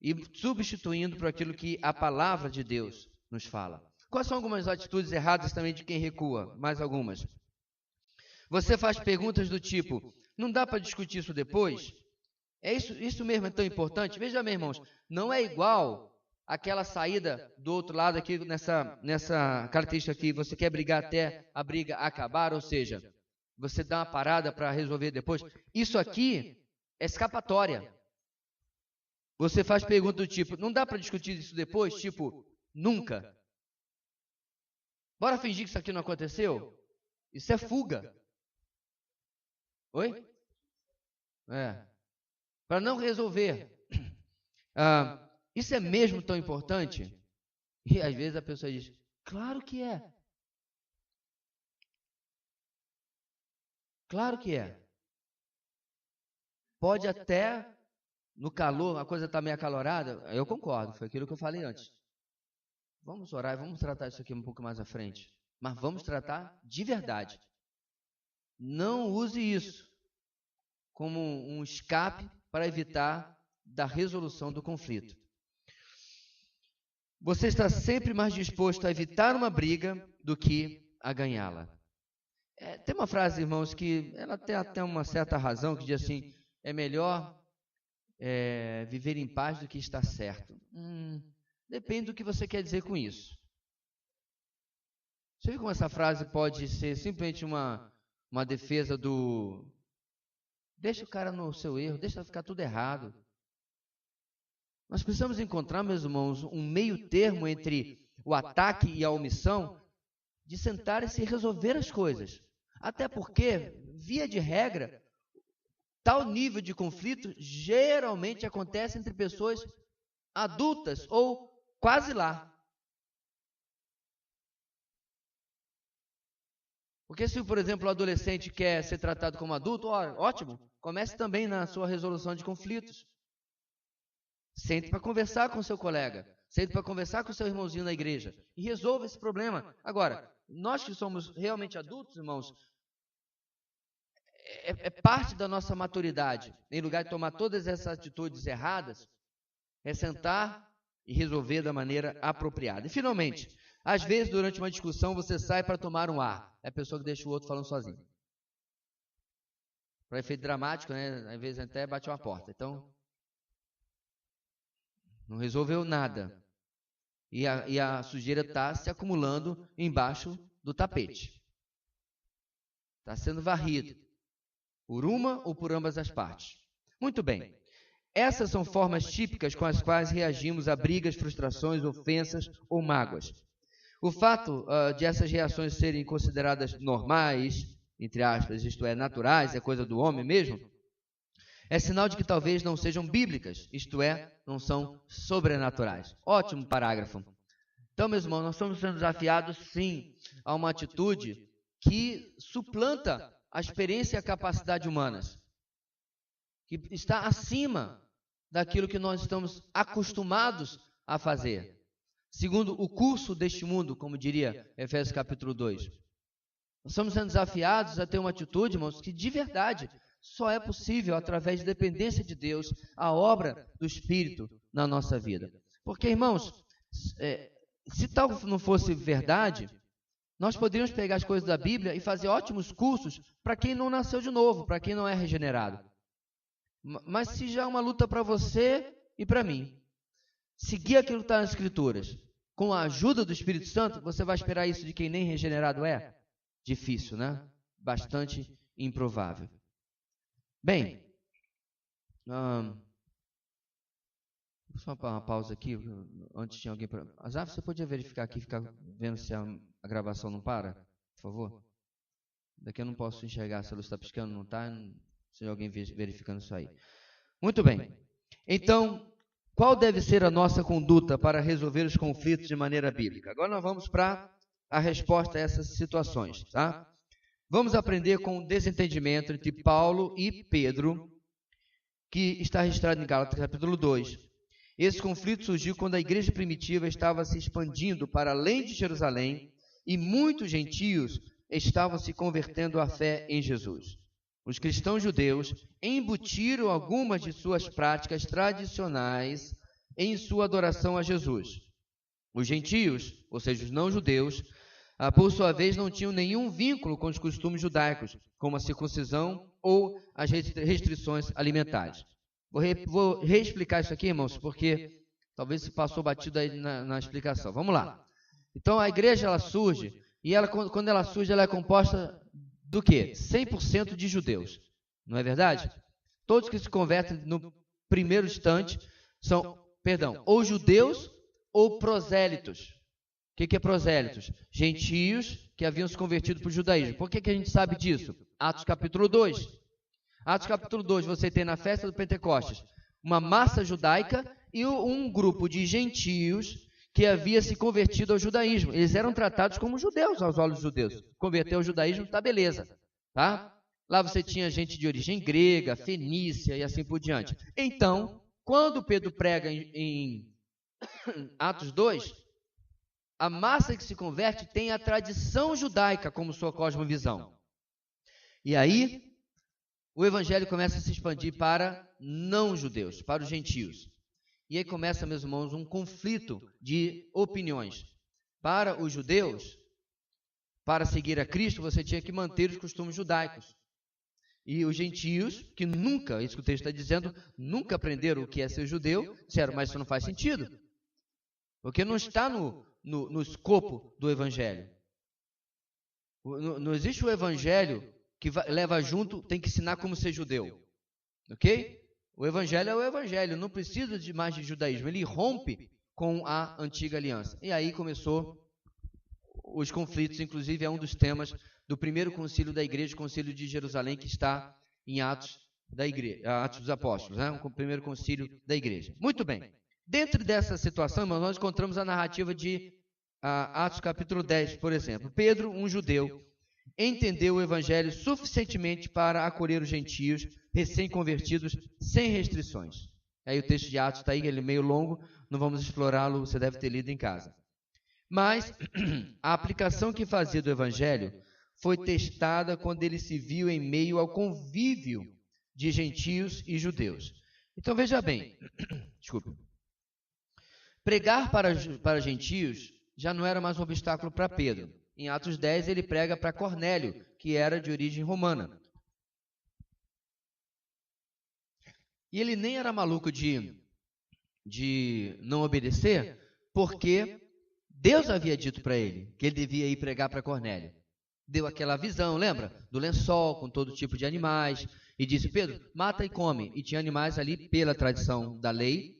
E substituindo por aquilo que a palavra de Deus nos fala. Quais são algumas atitudes erradas também de quem recua? Mais algumas. Você faz perguntas do tipo, não dá para discutir isso depois? Isso mesmo é tão importante? Veja bem, irmãos, não é igual aquela saída do outro lado aqui, nessa característica aqui, você quer brigar até a briga acabar, ou seja, você dá uma parada para resolver depois. Isso aqui é escapatória. Você faz pergunta do tipo, não dá para discutir isso depois? Tipo, nunca. Bora fingir que isso aqui não aconteceu? Isso é fuga. Oi? Para não resolver. Isso é mesmo tão importante? E às vezes a pessoa diz, claro que é. Claro que é. Pode até, no calor, a coisa está meio acalorada. Eu concordo, foi aquilo que eu falei antes. Vamos orar e vamos tratar isso aqui um pouco mais à frente. Mas vamos tratar de verdade. Não use isso como um escape para evitar da resolução do conflito. Você está sempre mais disposto a evitar uma briga do que a ganhá-la. Tem uma frase, irmãos, que ela tem até uma certa razão, que diz assim, é melhor viver em paz do que estar certo. Depende do que você quer dizer com isso. Você viu como essa frase pode ser simplesmente uma defesa do... Deixa o cara no seu erro, deixa ficar tudo errado. Nós precisamos encontrar, meus irmãos, um meio termo entre o ataque e a omissão, de sentar e se resolver as coisas. Até porque, via de regra, tal nível de conflito geralmente acontece entre pessoas adultas ou quase lá. Porque se, por exemplo, o adolescente quer ser tratado como adulto, ótimo, comece também na sua resolução de conflitos. Sente para conversar com o seu colega, sente para conversar com o seu irmãozinho na igreja e resolva esse problema. Agora, nós que somos realmente adultos, irmãos, é parte da nossa maturidade, em lugar de tomar todas essas atitudes erradas, é sentar e resolver da maneira apropriada. E, finalmente, às vezes, durante uma discussão, você sai para tomar um ar. É a pessoa que deixa o outro falando sozinho. Para efeito dramático, né? Às vezes até bate uma porta. Então, não resolveu nada. E a sujeira está se acumulando embaixo do tapete. Está sendo varrido. Por uma ou por ambas as partes. Muito bem. Essas são formas típicas com as quais reagimos a brigas, frustrações, ofensas ou mágoas. O fato de essas reações serem consideradas normais, entre aspas, isto é, naturais, é coisa do homem mesmo, é sinal de que talvez não sejam bíblicas, isto é, não são sobrenaturais. Ótimo parágrafo. Então, meus irmãos, nós estamos sendo desafiados, sim, a uma atitude que suplanta a experiência e a capacidade humanas, que está acima daquilo que nós estamos acostumados a fazer. Segundo o curso deste mundo, como diria Efésios capítulo 2. Nós estamos sendo desafiados a ter uma atitude, irmãos, que de verdade só é possível através da dependência de Deus, a obra do Espírito na nossa vida. Porque, irmãos, se tal não fosse verdade, nós poderíamos pegar as coisas da Bíblia e fazer ótimos cursos para quem não nasceu de novo, para quem não é regenerado. Mas se já é uma luta para você e para mim, seguir aquilo que está nas Escrituras, com a ajuda do Espírito Santo, você vai esperar isso de quem nem regenerado é? Difícil, né? Bastante improvável. Bem, só uma pausa aqui, antes tinha alguém para... Azaf, você podia verificar aqui, ficar vendo se a gravação não para, por favor? Daqui eu não posso enxergar se a luz está piscando, não está, se alguém verificando isso aí. Muito bem. Então, qual deve ser a nossa conduta para resolver os conflitos de maneira bíblica? Agora nós vamos para a resposta a essas situações, tá? Vamos aprender com o desentendimento entre Paulo e Pedro, que está registrado em Gálatas capítulo 2. Esse conflito surgiu quando a igreja primitiva estava se expandindo para além de Jerusalém e muitos gentios estavam se convertendo à fé em Jesus. Os cristãos judeus embutiram algumas de suas práticas tradicionais em sua adoração a Jesus. Os gentios, ou seja, os não-judeus, por sua vez, não tinham nenhum vínculo com os costumes judaicos, como a circuncisão ou as restrições alimentares. Vou reexplicar isso aqui, irmãos, porque talvez se passou batido aí na explicação. Vamos lá. Então, a igreja ela surge, e quando ela surge, ela é composta do quê? 100% de judeus. Não é verdade? Todos que se convertem no primeiro instante são, ou judeus ou prosélitos. O que é prosélitos? Gentios que haviam se convertido para o judaísmo. Por que a gente sabe disso? Atos capítulo 2. Atos capítulo 2, você tem na festa do Pentecostes uma massa judaica e um grupo de gentios que havia se convertido ao judaísmo. Eles eram tratados como judeus aos olhos dos judeus. Converter ao judaísmo, tá beleza. Tá? Lá você tinha gente de origem grega, fenícia e assim por diante. Então, quando Pedro prega em Atos 2... a massa que se converte tem a tradição judaica como sua cosmovisão. E aí, o evangelho começa a se expandir para não-judeus, para os gentios. E aí começa, meus irmãos, um conflito de opiniões. Para os judeus, para seguir a Cristo, você tinha que manter os costumes judaicos. E os gentios, que nunca, isso que o texto está dizendo, nunca aprenderam o que é ser judeu, disseram, mas isso não faz sentido. Porque não está no escopo do evangelho. Não existe o evangelho que leva junto, tem que ensinar como ser judeu. Ok? O evangelho é o evangelho, não precisa de mais de judaísmo. Ele rompe com a antiga aliança. E aí começou os conflitos, inclusive é um dos temas do primeiro concílio da igreja, o concílio de Jerusalém, que está em Atos da igreja, Atos dos Apóstolos, né? O primeiro concílio da igreja. Muito bem. Dentro dessa situação, irmãos, nós encontramos a narrativa de Atos capítulo 10, por exemplo. Pedro, um judeu, entendeu o evangelho suficientemente para acolher os gentios recém-convertidos sem restrições. Aí o texto de Atos está aí, ele é meio longo, não vamos explorá-lo, você deve ter lido em casa. Mas a aplicação que fazia do evangelho foi testada quando ele se viu em meio ao convívio de gentios e judeus. Então veja bem, desculpe. Pregar para gentios já não era mais um obstáculo para Pedro. Em Atos 10, ele prega para Cornélio, que era de origem romana. E ele nem era maluco de não obedecer, porque Deus havia dito para ele que ele devia ir pregar para Cornélio. Deu aquela visão, lembra? Do lençol, com todo tipo de animais. E disse, Pedro, mata e come. E tinha animais ali, pela tradição da lei,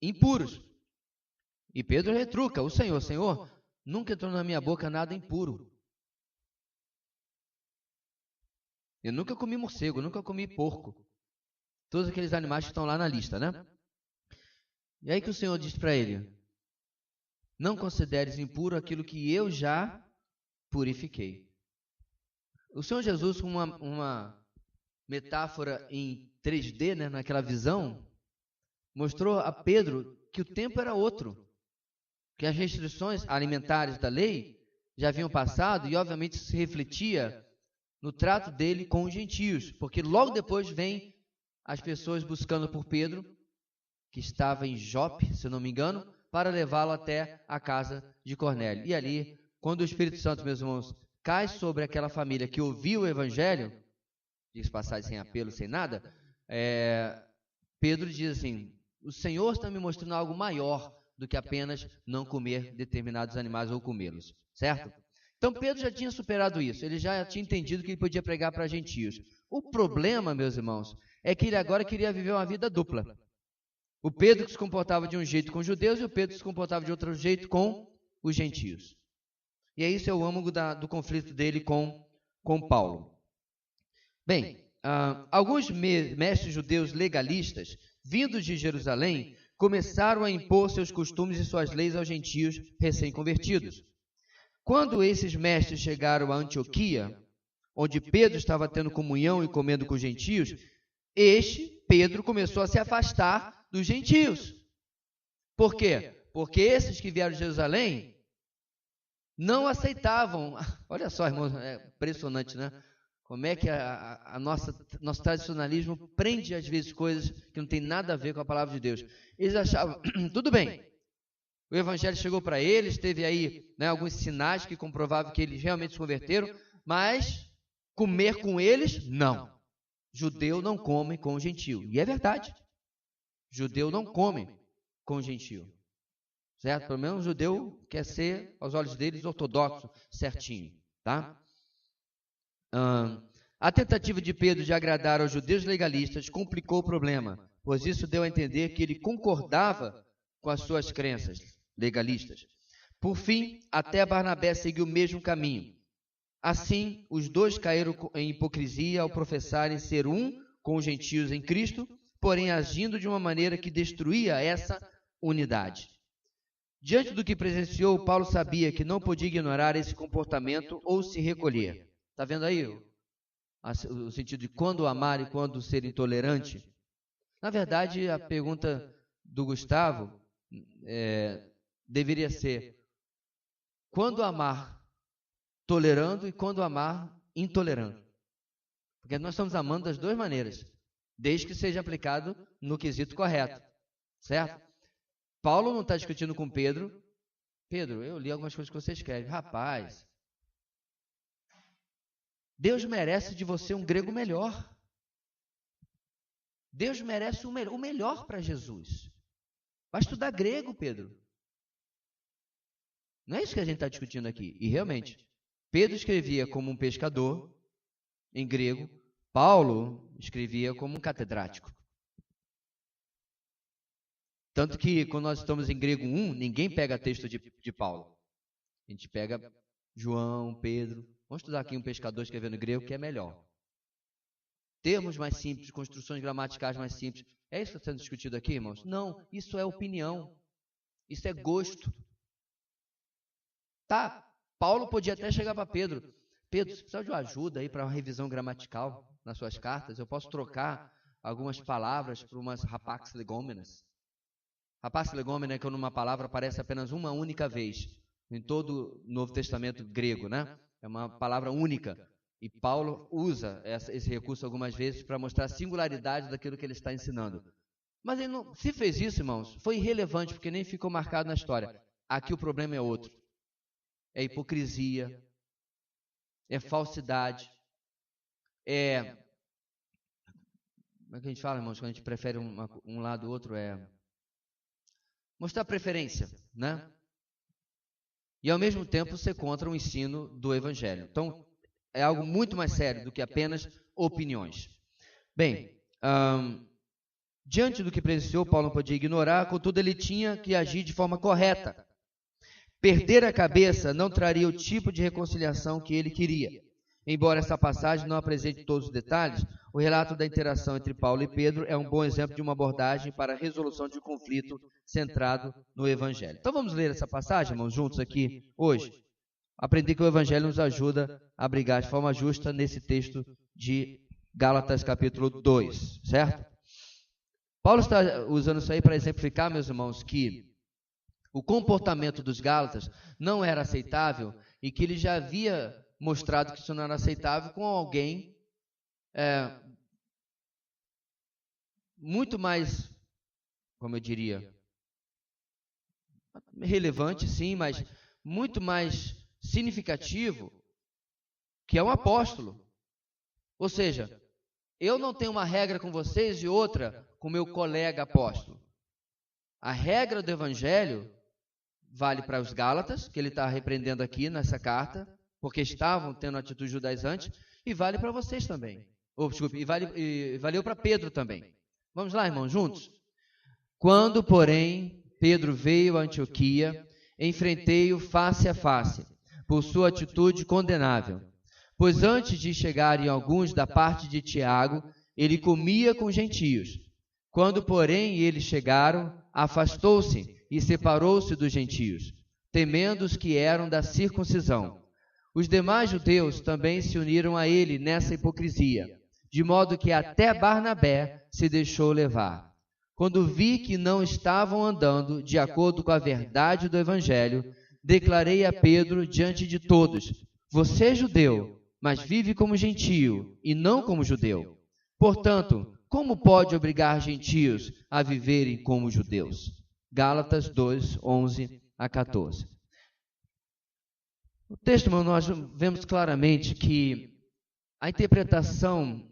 impuros. E Pedro retruca, o Senhor, nunca entrou na minha boca nada impuro. Eu nunca comi morcego, nunca comi porco. Todos aqueles animais que estão lá na lista, né? E aí que o Senhor diz para ele, não consideres impuro aquilo que eu já purifiquei. O Senhor Jesus, com uma metáfora em 3D, né, naquela visão, mostrou a Pedro que o tempo era outro. Que as restrições alimentares da lei já haviam passado e, obviamente, isso se refletia no trato dele com os gentios, porque logo depois vem as pessoas buscando por Pedro, que estava em Jope, se não me engano, para levá-lo até a casa de Cornélio. E ali, quando o Espírito Santo, meus irmãos, cai sobre aquela família que ouviu o Evangelho, diz passagem sem apelo, sem nada, Pedro diz assim, o Senhor está me mostrando algo maior do que apenas não comer determinados animais ou comê-los, certo? Então Pedro já tinha superado isso, ele já tinha entendido que ele podia pregar para gentios. O problema, meus irmãos, é que ele agora queria viver uma vida dupla. O Pedro que se comportava de um jeito com os judeus e o Pedro que se comportava de outro jeito com os gentios. E isso é o âmago do conflito dele com Paulo. Bem, alguns mestres judeus legalistas, vindos de Jerusalém, começaram a impor seus costumes e suas leis aos gentios recém-convertidos. Quando esses mestres chegaram a Antioquia, onde Pedro estava tendo comunhão e comendo com os gentios, Pedro começou a se afastar dos gentios. Por quê? Porque esses que vieram de Jerusalém não aceitavam. Olha só, irmãos, é impressionante, né? Como é que nosso tradicionalismo prende, às vezes, coisas que não tem nada a ver com a palavra de Deus. Eles achavam, tudo bem, o evangelho chegou para eles, teve aí, né, alguns sinais que comprovavam que eles realmente se converteram, mas comer com eles, não. Judeu não come com o gentio. E é verdade. Judeu não come com o gentio. Certo? Pelo menos o judeu quer ser, aos olhos deles, ortodoxo, certinho. Tá? A tentativa de Pedro de agradar aos judeus legalistas complicou o problema, pois isso deu a entender que ele concordava com as suas crenças legalistas. Por fim, até Barnabé seguiu o mesmo caminho. Assim, os dois caíram em hipocrisia ao professarem ser um com os gentios em Cristo, porém agindo de uma maneira que destruía essa unidade. Diante do que presenciou, Paulo sabia que não podia ignorar esse comportamento ou se recolher. Está vendo aí o sentido de quando amar e quando ser intolerante? Na verdade, a pergunta do Gustavo deveria ser: quando amar tolerando e quando amar intolerando? Porque nós estamos amando das duas maneiras, desde que seja aplicado no quesito correto, certo? Paulo não está discutindo com Pedro. Pedro, eu li algumas coisas que você escreve. Rapaz, Deus merece de você um grego melhor. Deus merece o melhor para Jesus. Vai estudar grego, Pedro. Não é isso que a gente está discutindo aqui. E realmente, Pedro escrevia como um pescador, em grego. Paulo escrevia como um catedrático. Tanto que, quando nós estamos em grego 1, ninguém pega texto de Paulo. A gente pega João, Pedro. Vamos estudar aqui um pescador escrevendo grego, que é melhor. Termos mais simples, construções gramaticais mais simples. É isso que está sendo discutido aqui, irmãos? Não, isso é opinião. Isso é gosto. Tá, Paulo podia até chegar para Pedro. Pedro, você precisa de uma ajuda aí para uma revisão gramatical nas suas cartas? Eu posso trocar algumas palavras por umas rapax legômenas. Rapax legômena é quando uma palavra aparece apenas uma única vez em todo o Novo Testamento grego, né? É uma palavra única. E Paulo usa esse recurso algumas vezes para mostrar a singularidade daquilo que ele está ensinando. Mas ele não, se fez isso, irmãos, foi irrelevante, porque nem ficou marcado na história. Aqui o problema é outro. É hipocrisia, é falsidade, como é que a gente fala, irmãos, quando a gente prefere um lado ou outro? É mostrar preferência, né? E ao mesmo tempo ser contra o ensino do Evangelho. Então, é algo muito mais sério do que apenas opiniões. Bem, diante do que presenciou, Paulo não podia ignorar, contudo ele tinha que agir de forma correta. Perder a cabeça não traria o tipo de reconciliação que ele queria. Embora essa passagem não apresente todos os detalhes, o relato da interação entre Paulo e Pedro é um bom exemplo de uma abordagem para a resolução de um conflito centrado no Evangelho. Então vamos ler essa passagem, irmãos, juntos aqui hoje. Aprender que o Evangelho nos ajuda a brigar de forma justa nesse texto de Gálatas capítulo 2, certo? Paulo está usando isso aí para exemplificar, meus irmãos, que o comportamento dos Gálatas não era aceitável e que ele já havia mostrado que isso não era aceitável com alguém muito mais, como eu diria, relevante, sim, mas muito mais significativo, que é um apóstolo. Ou seja, eu não tenho uma regra com vocês e outra com meu colega apóstolo. A regra do Evangelho vale para os Gálatas, que ele está repreendendo aqui nessa carta, porque estavam tendo atitudes judaizantes, e vale para vocês também. Desculpe, e valeu para Pedro também. Vamos lá, irmãos, juntos? Quando, porém, Pedro veio a Antioquia, enfrentei-o face a face, por sua atitude condenável. Pois antes de chegarem alguns da parte de Tiago, ele comia com gentios. Quando, porém, eles chegaram, afastou-se e separou-se dos gentios, temendo os que eram da circuncisão. Os demais judeus também se uniram a ele nessa hipocrisia, de modo que até Barnabé se deixou levar. Quando vi que não estavam andando de acordo com a verdade do Evangelho, declarei a Pedro diante de todos: você é judeu, mas vive como gentio e não como judeu. Portanto, como pode obrigar gentios a viverem como judeus? Gálatas 2, 11 a 14. No texto, irmão, nós vemos claramente que a interpretação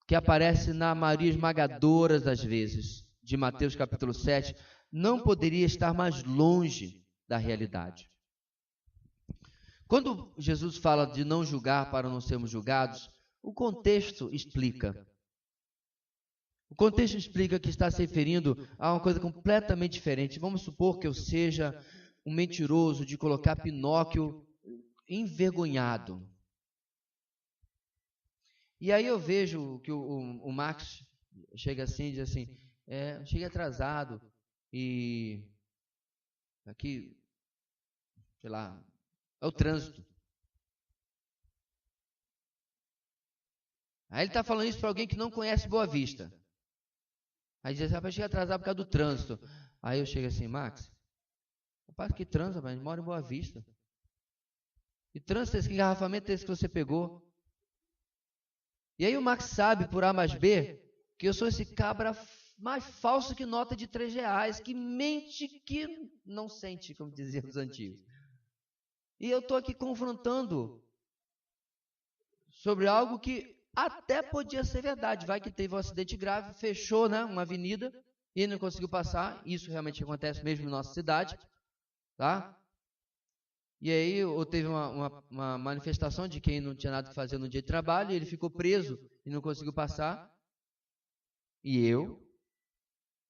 que aparece na maioria esmagadora das vezes de Mateus capítulo 7 não poderia estar mais longe da realidade. Quando Jesus fala de não julgar para não sermos julgados, o contexto explica. O contexto explica que está se referindo a uma coisa completamente diferente. Vamos supor que eu seja um mentiroso de colocar Pinóquio envergonhado. E aí eu vejo que o Max chega assim e diz assim, cheguei atrasado e aqui, sei lá, é o trânsito. Aí ele está falando isso para alguém que não conhece Boa Vista. Aí diz assim, rapaz, cheguei atrasado por causa do trânsito. Aí eu chego assim, Max, rapaz, que trânsito, rapaz, mora em Boa Vista. E trânsito é esse, que engarrafamento é esse que você pegou? E aí o Max sabe, por A mais B, que eu sou esse cabra mais falso que nota de R$3, que mente que não sente, como diziam os antigos. E eu estou aqui confrontando sobre algo que até podia ser verdade. Vai que teve um acidente grave, fechou, né, uma avenida e não conseguiu passar. Isso realmente acontece mesmo na nossa cidade, tá? E aí ou teve uma manifestação de quem não tinha nada que fazer no dia de trabalho, e ele ficou preso e não conseguiu passar. E eu,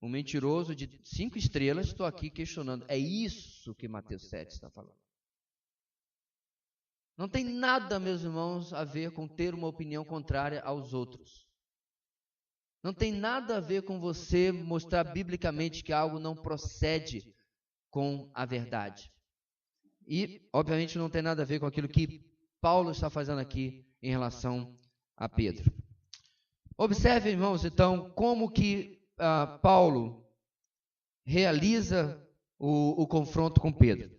um mentiroso de 5 estrelas, estou aqui questionando. É isso que Mateus 7 está falando. Não tem nada, meus irmãos, a ver com ter uma opinião contrária aos outros. Não tem nada a ver com você mostrar biblicamente que algo não procede com a verdade. E, obviamente, não tem nada a ver com aquilo que Paulo está fazendo aqui em relação a Pedro. Observe, irmãos, então, como que Paulo realiza o confronto com Pedro.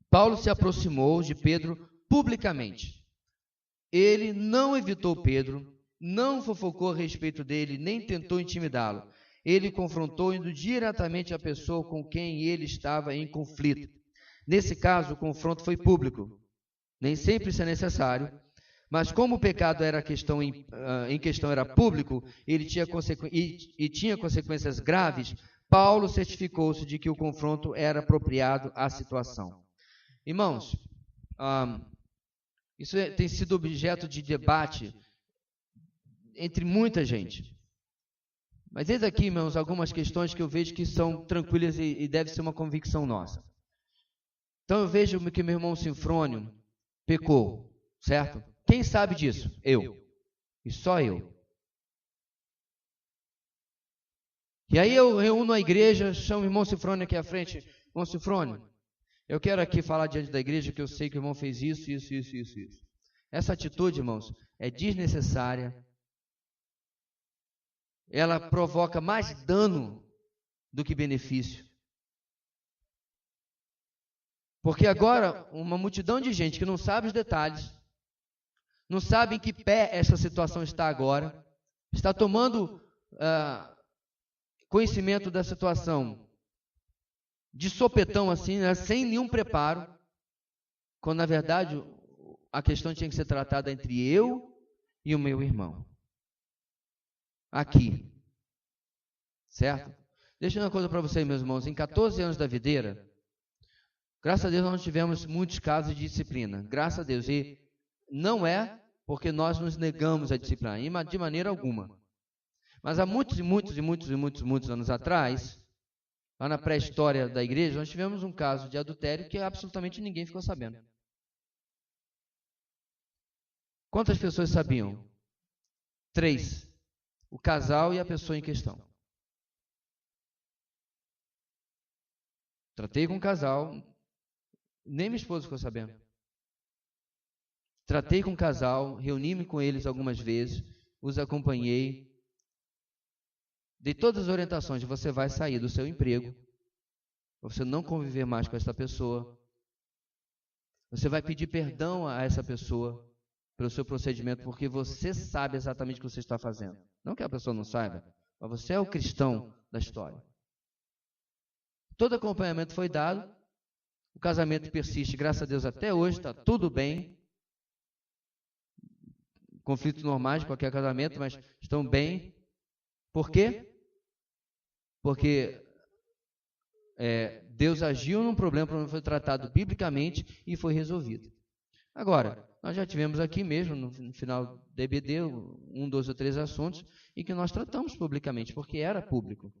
Paulo se aproximou de Pedro publicamente. Ele não evitou Pedro, não fofocou a respeito dele, nem tentou intimidá-lo. Ele confrontou indo diretamente à pessoa com quem ele estava em conflito. Nesse caso, o confronto foi público. Nem sempre isso é necessário, mas como o pecado era em questão era público, ele tinha consequências graves, Paulo certificou-se de que o confronto era apropriado à situação. Irmãos, isso tem sido objeto de debate entre muita gente. Mas eis aqui, irmãos, algumas questões que eu vejo que são tranquilas e deve ser uma convicção nossa. Então eu vejo que meu irmão Sinfrônio pecou, certo? Quem sabe disso? Eu. E só eu. E aí eu reúno a igreja, chamo o irmão Sinfrônio aqui à frente. Irmão Sinfrônio, eu quero aqui falar diante da igreja que eu sei que o irmão fez isso. Essa atitude, irmãos, é desnecessária. Ela provoca mais dano do que benefício. Porque agora, uma multidão de gente que não sabe os detalhes, não sabe em que pé essa situação está agora, está tomando conhecimento da situação de sopetão assim, né, sem nenhum preparo, quando na verdade a questão tinha que ser tratada entre eu e o meu irmão. Aqui. Certo? Deixa eu dizer uma coisa para vocês, meus irmãos. Em 14 anos da videira, Graças a Deus nós não tivemos muitos casos de disciplina. Graças a Deus. E não é porque nós nos negamos a disciplinar, de maneira alguma. Mas há muitos anos atrás, lá na pré-história da igreja, nós tivemos um caso de adultério que absolutamente ninguém ficou sabendo. Quantas pessoas sabiam? 3. O casal e a pessoa em questão. Tratei com o casal, nem minha esposa ficou sabendo. Tratei com o casal, reuni-me com eles algumas vezes, os acompanhei. Dei todas as orientações: você vai sair do seu emprego, você não conviver mais com essa pessoa, você vai pedir perdão a essa pessoa pelo seu procedimento, porque você sabe exatamente o que você está fazendo. Não que a pessoa não saiba, mas você é o cristão da história. Todo acompanhamento foi dado, o casamento persiste, graças a Deus, até hoje, está tudo bem. Conflitos normais de qualquer casamento, mas estão bem. Por quê? Porque Deus agiu num problema, o problema foi tratado biblicamente e foi resolvido. Agora, nós já tivemos aqui mesmo, no final da EBD, 2 ou 3 assuntos, e que nós tratamos publicamente, porque era público.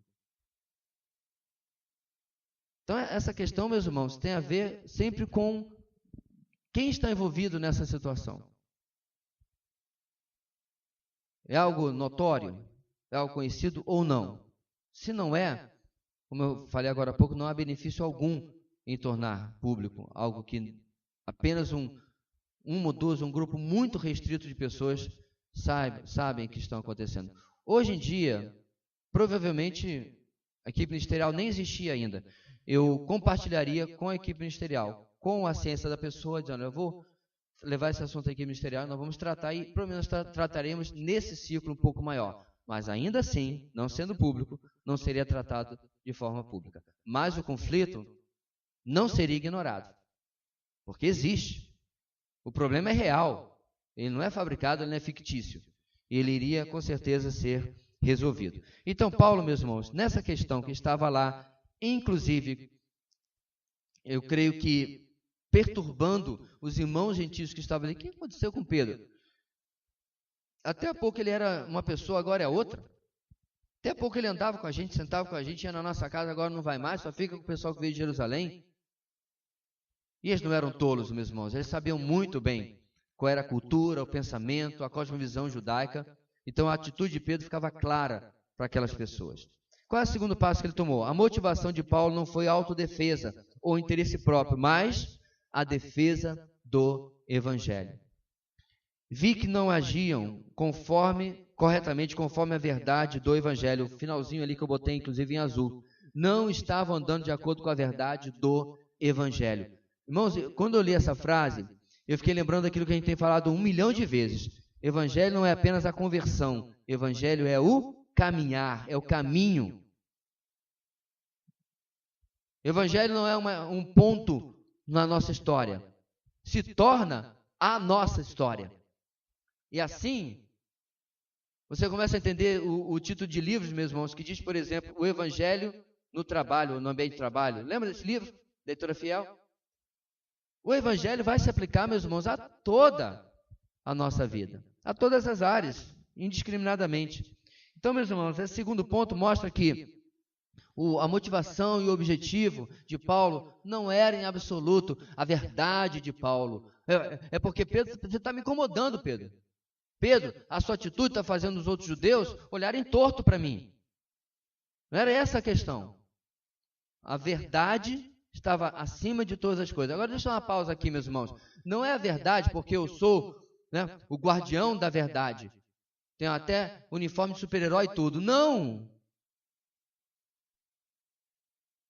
Então, essa questão, meus irmãos, tem a ver sempre com quem está envolvido nessa situação. É algo notório? É algo conhecido ou não? Se não é, como eu falei agora há pouco, não há benefício algum em tornar público algo que apenas um ou dois, um grupo muito restrito de pessoas sabem que estão acontecendo. Hoje em dia, provavelmente, a equipe ministerial nem existia ainda. Eu compartilharia com a equipe ministerial, com a ciência da pessoa, dizendo: eu vou levar esse assunto à equipe ministerial, nós vamos tratar e provavelmente trataremos nesse ciclo um pouco maior. Mas ainda assim, não sendo público, não seria tratado de forma pública. Mas o conflito não seria ignorado, porque existe. O problema é real, ele não é fabricado, ele não é fictício. Ele iria, com certeza, ser resolvido. Então, Paulo, meus irmãos, nessa questão que estava lá, inclusive, eu creio que perturbando os irmãos gentios que estavam ali. O que aconteceu com Pedro? Até há pouco ele era uma pessoa, agora é outra. Até há pouco ele andava com a gente, sentava com a gente, ia na nossa casa, agora não vai mais, só fica com o pessoal que veio de Jerusalém. E eles não eram tolos, meus irmãos, eles sabiam muito bem qual era a cultura, o pensamento, a cosmovisão judaica. Então a atitude de Pedro ficava clara para aquelas pessoas. Qual é o segundo passo que ele tomou? A motivação de Paulo não foi autodefesa ou interesse próprio, mas a defesa do Evangelho. Vi que não agiam corretamente conforme a verdade do Evangelho. O finalzinho ali que eu botei, inclusive, em azul. Não estavam andando de acordo com a verdade do Evangelho. Irmãos, quando eu li essa frase, eu fiquei lembrando daquilo que a gente tem falado 1 milhão de vezes. Evangelho não é apenas a conversão. Evangelho é o caminhar, é o caminho. Evangelho não é um ponto na nossa história. Se torna a nossa história. E assim, você começa a entender o título de livros, meus irmãos, que diz, por exemplo, o Evangelho no trabalho, no ambiente de trabalho. Lembra desse livro? Leitura Fiel? O Evangelho vai se aplicar, meus irmãos, a toda a nossa vida. A todas as áreas, indiscriminadamente. Então, meus irmãos, esse segundo ponto mostra que a motivação e o objetivo de Paulo não era em absoluto a verdade de Paulo. É porque, Pedro, você está me incomodando, Pedro. Pedro, a sua atitude está fazendo os outros judeus olharem torto para mim. Não era essa a questão. A verdade estava acima de todas as coisas. Agora deixa eu dar uma pausa aqui, meus irmãos. Não é a verdade porque eu sou, o guardião da verdade. Tenho até uniforme de super-herói e tudo. Não!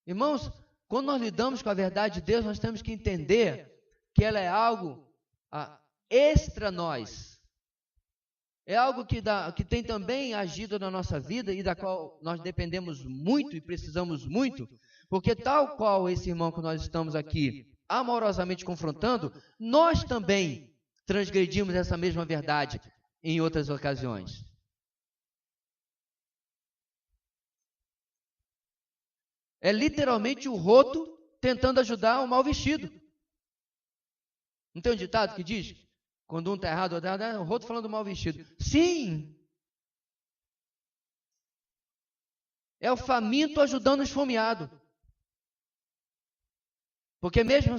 Irmãos, quando nós lidamos com a verdade de Deus, nós temos que entender que ela é algo extra nós. É algo que tem também agido na nossa vida e da qual nós dependemos muito e precisamos muito, porque tal qual esse irmão que nós estamos aqui amorosamente confrontando, nós também transgredimos essa mesma verdade em outras ocasiões. É literalmente o roto tentando ajudar o mal vestido. Não tem um ditado que diz, quando um está errado, o outro falando do mal vestido. Sim! É o faminto ajudando o esfomeado. Porque mesmo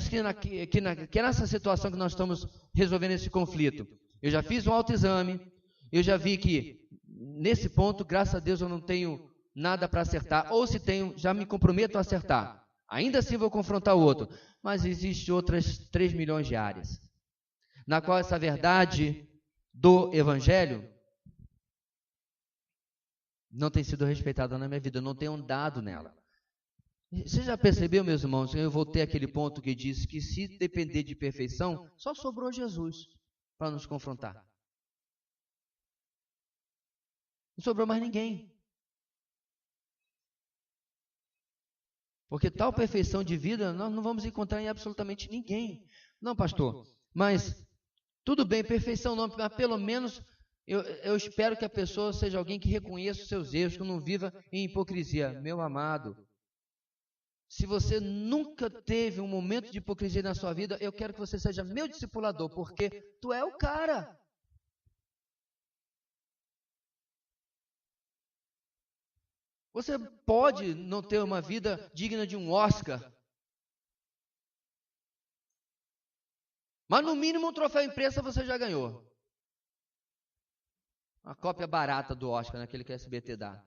que nessa situação que nós estamos resolvendo esse conflito, eu já fiz um autoexame, eu já vi que nesse ponto, graças a Deus, eu não tenho nada para acertar, ou se tenho, já me comprometo a acertar. Ainda assim vou confrontar o outro. Mas existem outras 3 milhões de áreas, na qual essa verdade do Evangelho não tem sido respeitada na minha vida, eu não tenho andado nela. Você já percebeu, meus irmãos, eu voltei àquele ponto que disse que se depender de perfeição, só sobrou Jesus para nos confrontar. Não sobrou mais ninguém. Porque tal perfeição de vida nós não vamos encontrar em absolutamente ninguém. Não, pastor, mas tudo bem, perfeição não, mas pelo menos eu espero que a pessoa seja alguém que reconheça os seus erros, que não viva em hipocrisia. Meu amado, se você nunca teve um momento de hipocrisia na sua vida, eu quero que você seja meu discipulador, porque tu é o cara. Você pode não ter uma vida digna de um Oscar, mas no mínimo um troféu imprensa você já ganhou. Uma cópia barata do Oscar, naquele que a SBT dá.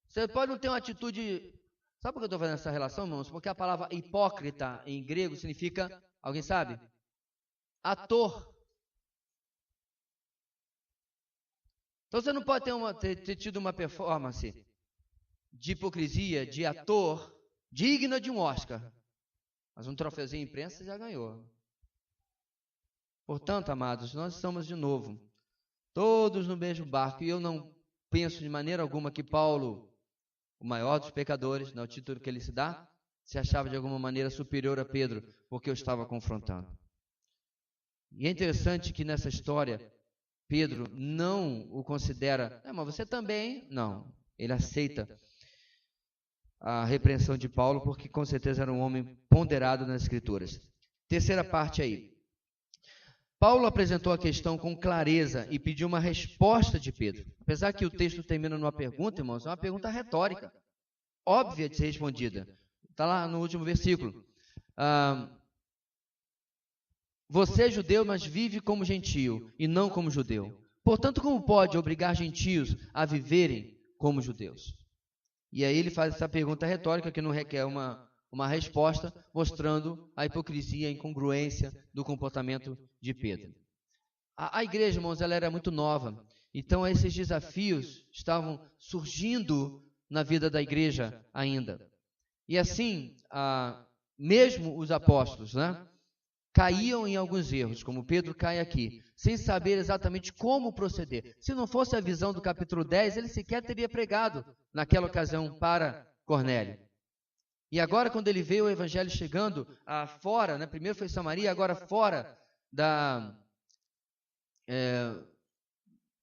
Você pode não ter uma atitude... Sabe por que eu estou fazendo essa relação, irmãos? Porque a palavra hipócrita em grego significa, alguém sabe? Ator. Então você não pode ter tido uma performance de hipocrisia, de ator, digna de um Oscar. Mas um troféuzinho em imprensa já ganhou. Portanto, amados, nós estamos de novo, todos no mesmo barco. E eu não penso de maneira alguma que Paulo, o maior dos pecadores, no título que ele se dá, se achava de alguma maneira superior a Pedro, porque eu estava confrontando. E é interessante que nessa história, Pedro não o considera, mas você também, não. Ele aceita a repreensão de Paulo, porque com certeza era um homem ponderado nas Escrituras. Terceira parte aí. Paulo apresentou a questão com clareza e pediu uma resposta de Pedro. Apesar que o texto termina numa pergunta, irmãos, é uma pergunta retórica, óbvia de ser respondida. Está lá no último versículo. Você é judeu, mas vive como gentio e não como judeu. Portanto, como pode obrigar gentios a viverem como judeus? E aí ele faz essa pergunta retórica que não requer uma resposta, mostrando a hipocrisia, a incongruência do comportamento de Pedro. A igreja, irmãos, ela era muito nova. Então, esses desafios estavam surgindo na vida da igreja ainda. E assim, mesmo os apóstolos, caíam em alguns erros, como Pedro cai aqui, sem saber exatamente como proceder. Se não fosse a visão do capítulo 10, ele sequer teria pregado naquela ocasião para Cornélio. E agora, quando ele vê o evangelho chegando fora, primeiro foi Samaria, agora fora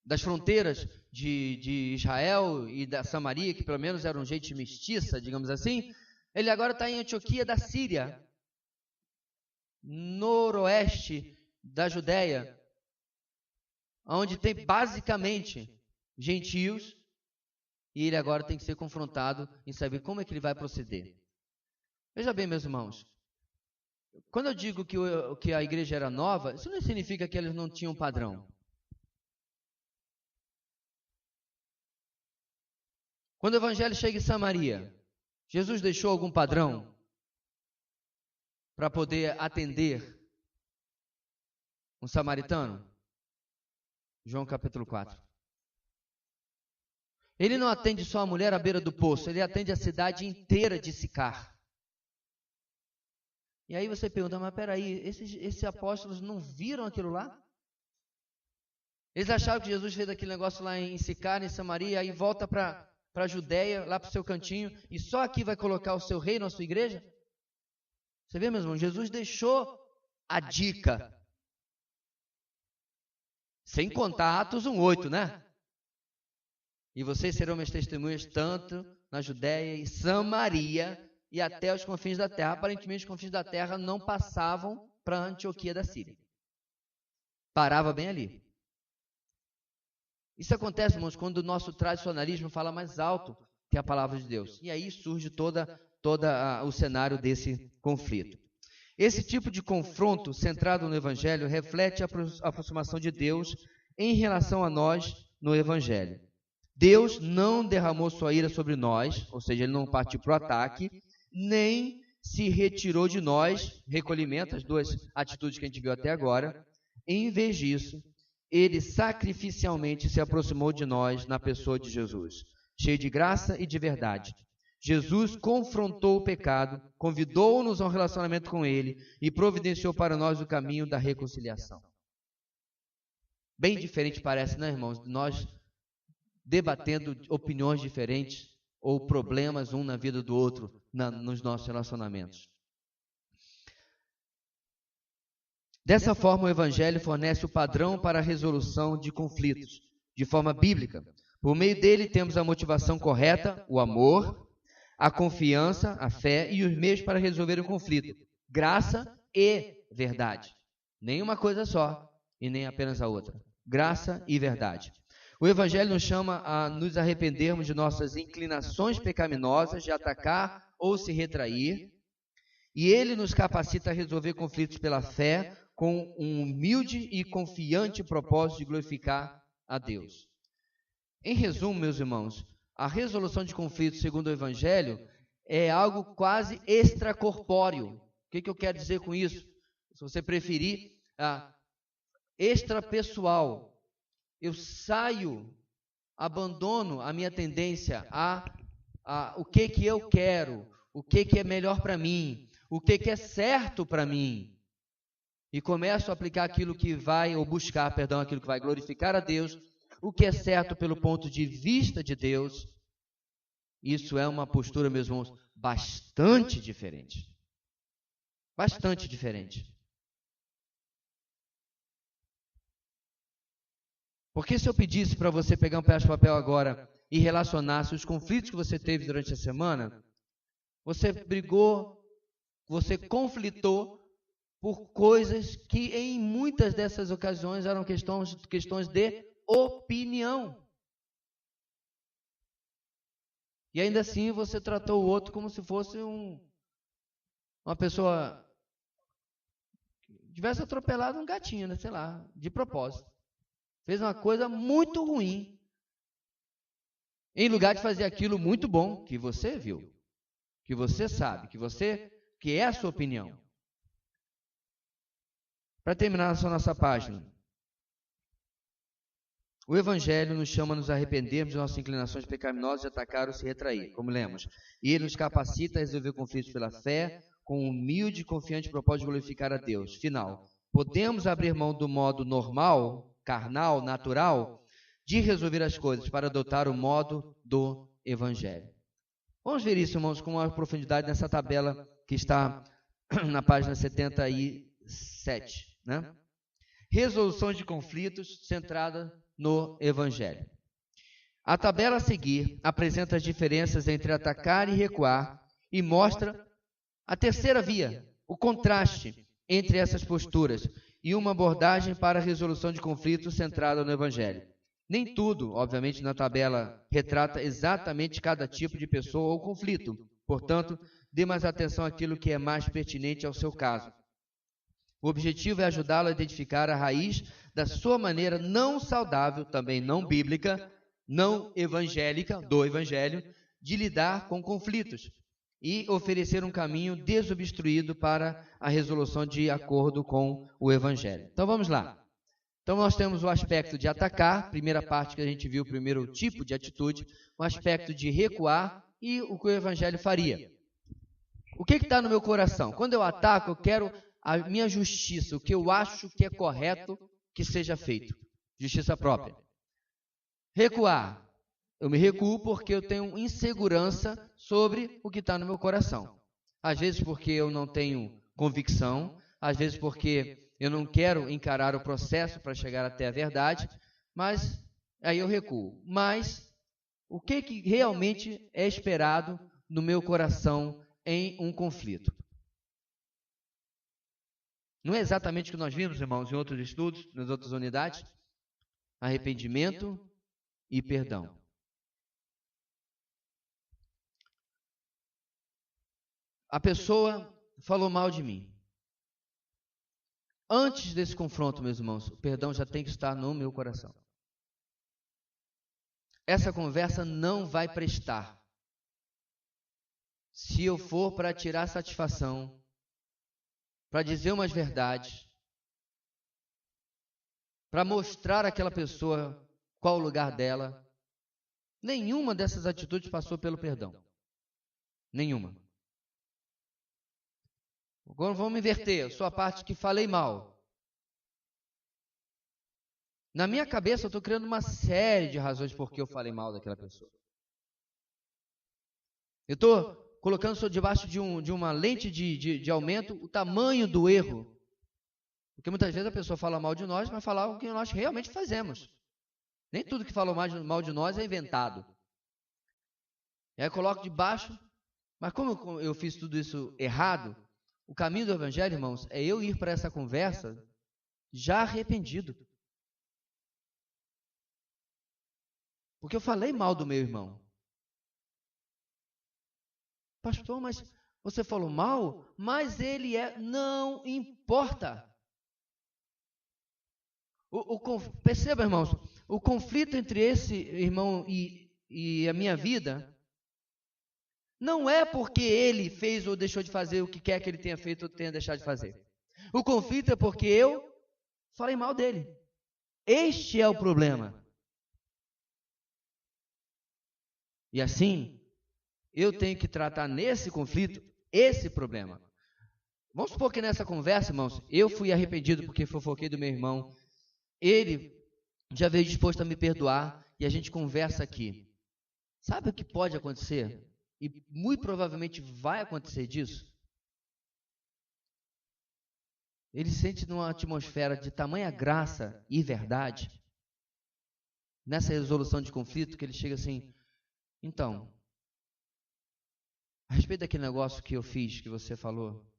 das fronteiras de Israel e da Samaria, que pelo menos era um jeito mestiça, digamos assim, ele agora está em Antioquia da Síria, noroeste da Judéia, onde tem basicamente gentios, e ele agora tem que ser confrontado em saber como é que ele vai proceder. Veja bem, meus irmãos, quando eu digo que a igreja era nova, isso não significa que eles não tinham padrão. Quando o evangelho chega em Samaria, Jesus deixou algum padrão para poder atender um samaritano? João capítulo 4. Ele não atende só a mulher à beira do poço, ele atende a cidade inteira de Sicar. E aí você pergunta, mas peraí, esses apóstolos não viram aquilo lá? Eles acharam que Jesus fez aquele negócio lá em Sicar, em Samaria, aí volta para a Judéia, lá para o seu cantinho, e só aqui vai colocar o seu reino, a sua igreja? Você vê, meus irmãos, Jesus deixou a dica. Sem contar Atos 1:8, né? E vocês serão minhas testemunhas tanto na Judéia e Samaria e até os confins da terra. Aparentemente, os confins da terra não passavam para Antioquia da Síria. Parava bem ali. Isso acontece, irmãos, quando o nosso tradicionalismo fala mais alto que a palavra de Deus. E aí surge todo o cenário desse conflito. Esse tipo de confronto centrado no Evangelho reflete a aproximação de Deus em relação a nós no Evangelho. Deus não derramou sua ira sobre nós, ou seja, ele não partiu para o ataque, nem se retirou de nós, recolhimento, as duas atitudes que a gente viu até agora. Em vez disso, ele sacrificialmente se aproximou de nós na pessoa de Jesus, cheio de graça e de verdade. Jesus confrontou o pecado, convidou-nos a um relacionamento com ele e providenciou para nós o caminho da reconciliação. Bem diferente parece, né, irmãos? Nós debatendo opiniões diferentes ou problemas um na vida do outro nos nossos relacionamentos. Dessa forma, o Evangelho fornece o padrão para a resolução de conflitos, de forma bíblica. Por meio dele, temos a motivação correta, o amor, a confiança, a fé e os meios para resolver o conflito. Graça e verdade. Nem uma coisa só e nem apenas a outra. Graça e verdade. O Evangelho nos chama a nos arrependermos de nossas inclinações pecaminosas, de atacar ou se retrair. E ele nos capacita a resolver conflitos pela fé, com um humilde e confiante propósito de glorificar a Deus. Em resumo, meus irmãos, a resolução de conflitos segundo o Evangelho é algo quase extracorpóreo. O que eu quero dizer com isso? Se você preferir, extrapessoal. Eu saio, abandono a minha tendência o que eu quero, o que é melhor para mim, o que é certo para mim. E começo a aplicar aquilo que vai, ou buscar, perdão, aquilo que vai glorificar a Deus, o que é certo pelo ponto de vista de Deus. Isso é uma postura, meus irmãos, bastante diferente. Bastante diferente. Porque se eu pedisse para você pegar um pedaço de papel agora e relacionasse os conflitos que você teve durante a semana, você brigou, você conflitou por coisas que em muitas dessas ocasiões eram questões de opinião. E ainda assim você tratou o outro como se fosse uma pessoa que tivesse atropelado um gatinho, né? Sei lá, de propósito. Fez uma coisa muito ruim, em lugar de fazer aquilo muito bom que você viu, que você sabe, que é a sua opinião. Para terminar essa nossa página, o Evangelho nos chama a nos arrependermos de nossas inclinações pecaminosas e atacar ou se retrair, como lemos. E ele nos capacita a resolver conflitos pela fé, com um humilde e confiante propósito de glorificar a Deus. Final. Podemos abrir mão do modo normal, carnal, natural, de resolver as coisas para adotar o modo do Evangelho. Vamos ver isso, irmãos, com maior profundidade nessa tabela que está na página 77. Né? Resoluções de conflitos centrada no Evangelho. A tabela a seguir apresenta as diferenças entre atacar e recuar e mostra a terceira via, o contraste entre essas posturas e uma abordagem para a resolução de conflitos centrada no Evangelho. Nem tudo, obviamente, na tabela retrata exatamente cada tipo de pessoa ou conflito. Portanto, dê mais atenção àquilo que é mais pertinente ao seu caso. O objetivo é ajudá-lo a identificar a raiz da sua maneira não saudável, também não bíblica, não evangélica, do Evangelho, de lidar com conflitos e oferecer um caminho desobstruído para a resolução de acordo com o Evangelho. Então vamos lá. Então nós temos o aspecto de atacar, primeira parte que a gente viu, o primeiro tipo de atitude, o aspecto de recuar e o que o Evangelho faria. O que está no meu coração? Quando eu ataco, eu quero a minha justiça, o que eu acho que é correto que seja feito. Justiça própria. Recuar. Eu me recuo porque eu tenho insegurança sobre o que está no meu coração. Às vezes porque eu não tenho convicção, às vezes porque eu não quero encarar o processo para chegar até a verdade, mas aí eu recuo. Mas o que realmente é esperado no meu coração em um conflito. Não é exatamente o que nós vimos, irmãos, em outros estudos, nas outras unidades? Arrependimento e perdão. A pessoa falou mal de mim. Antes desse confronto, meus irmãos, o perdão já tem que estar no meu coração. Essa conversa não vai prestar se eu for para tirar satisfação, para dizer umas verdades, para mostrar àquela pessoa qual o lugar dela. Nenhuma dessas atitudes passou pelo perdão. Nenhuma. Agora vamos inverter. Eu sou a parte que falei mal. Na minha cabeça eu estou criando uma série de razões por que eu falei mal daquela pessoa. Eu estou colocando debaixo de uma lente de aumento o tamanho do erro. Porque muitas vezes a pessoa fala mal de nós, mas fala o que nós realmente fazemos. Nem tudo que fala mal de nós é inventado. E aí eu coloco debaixo, mas como eu fiz tudo isso errado, o caminho do Evangelho, irmãos, é eu ir para essa conversa já arrependido. Porque eu falei mal do meu irmão. Pastor, mas você falou mal? Mas ele é... Não importa. Perceba, irmãos, o conflito entre esse irmão e a minha vida não é porque ele fez ou deixou de fazer o que quer que ele tenha feito ou tenha deixado de fazer. O conflito é porque eu falei mal dele. Este é o problema. E assim, eu tenho que tratar nesse conflito esse problema. Vamos supor que nessa conversa, irmãos, eu fui arrependido porque fofoquei do meu irmão. Ele já veio disposto a me perdoar e a gente conversa aqui. Sabe o que pode acontecer? E muito provavelmente vai acontecer disso? Ele sente numa atmosfera de tamanha graça e verdade, nessa resolução de conflito, que ele chega assim, então, a respeito daquele negócio que eu fiz, que você falou,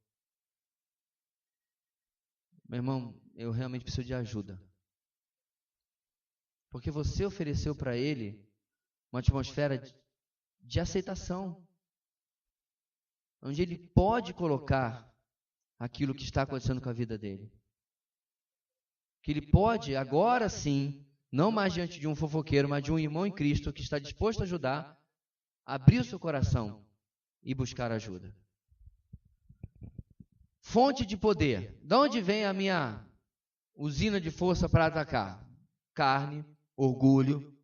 meu irmão, eu realmente preciso de ajuda. Porque você ofereceu para ele uma atmosfera de aceitação, onde ele pode colocar aquilo que está acontecendo com a vida dele. Que ele pode, agora sim, não mais diante de um fofoqueiro, mas de um irmão em Cristo que está disposto a ajudar, abrir o seu coração e buscar ajuda. Fonte de poder. De onde vem a minha usina de força para atacar? Carne, orgulho.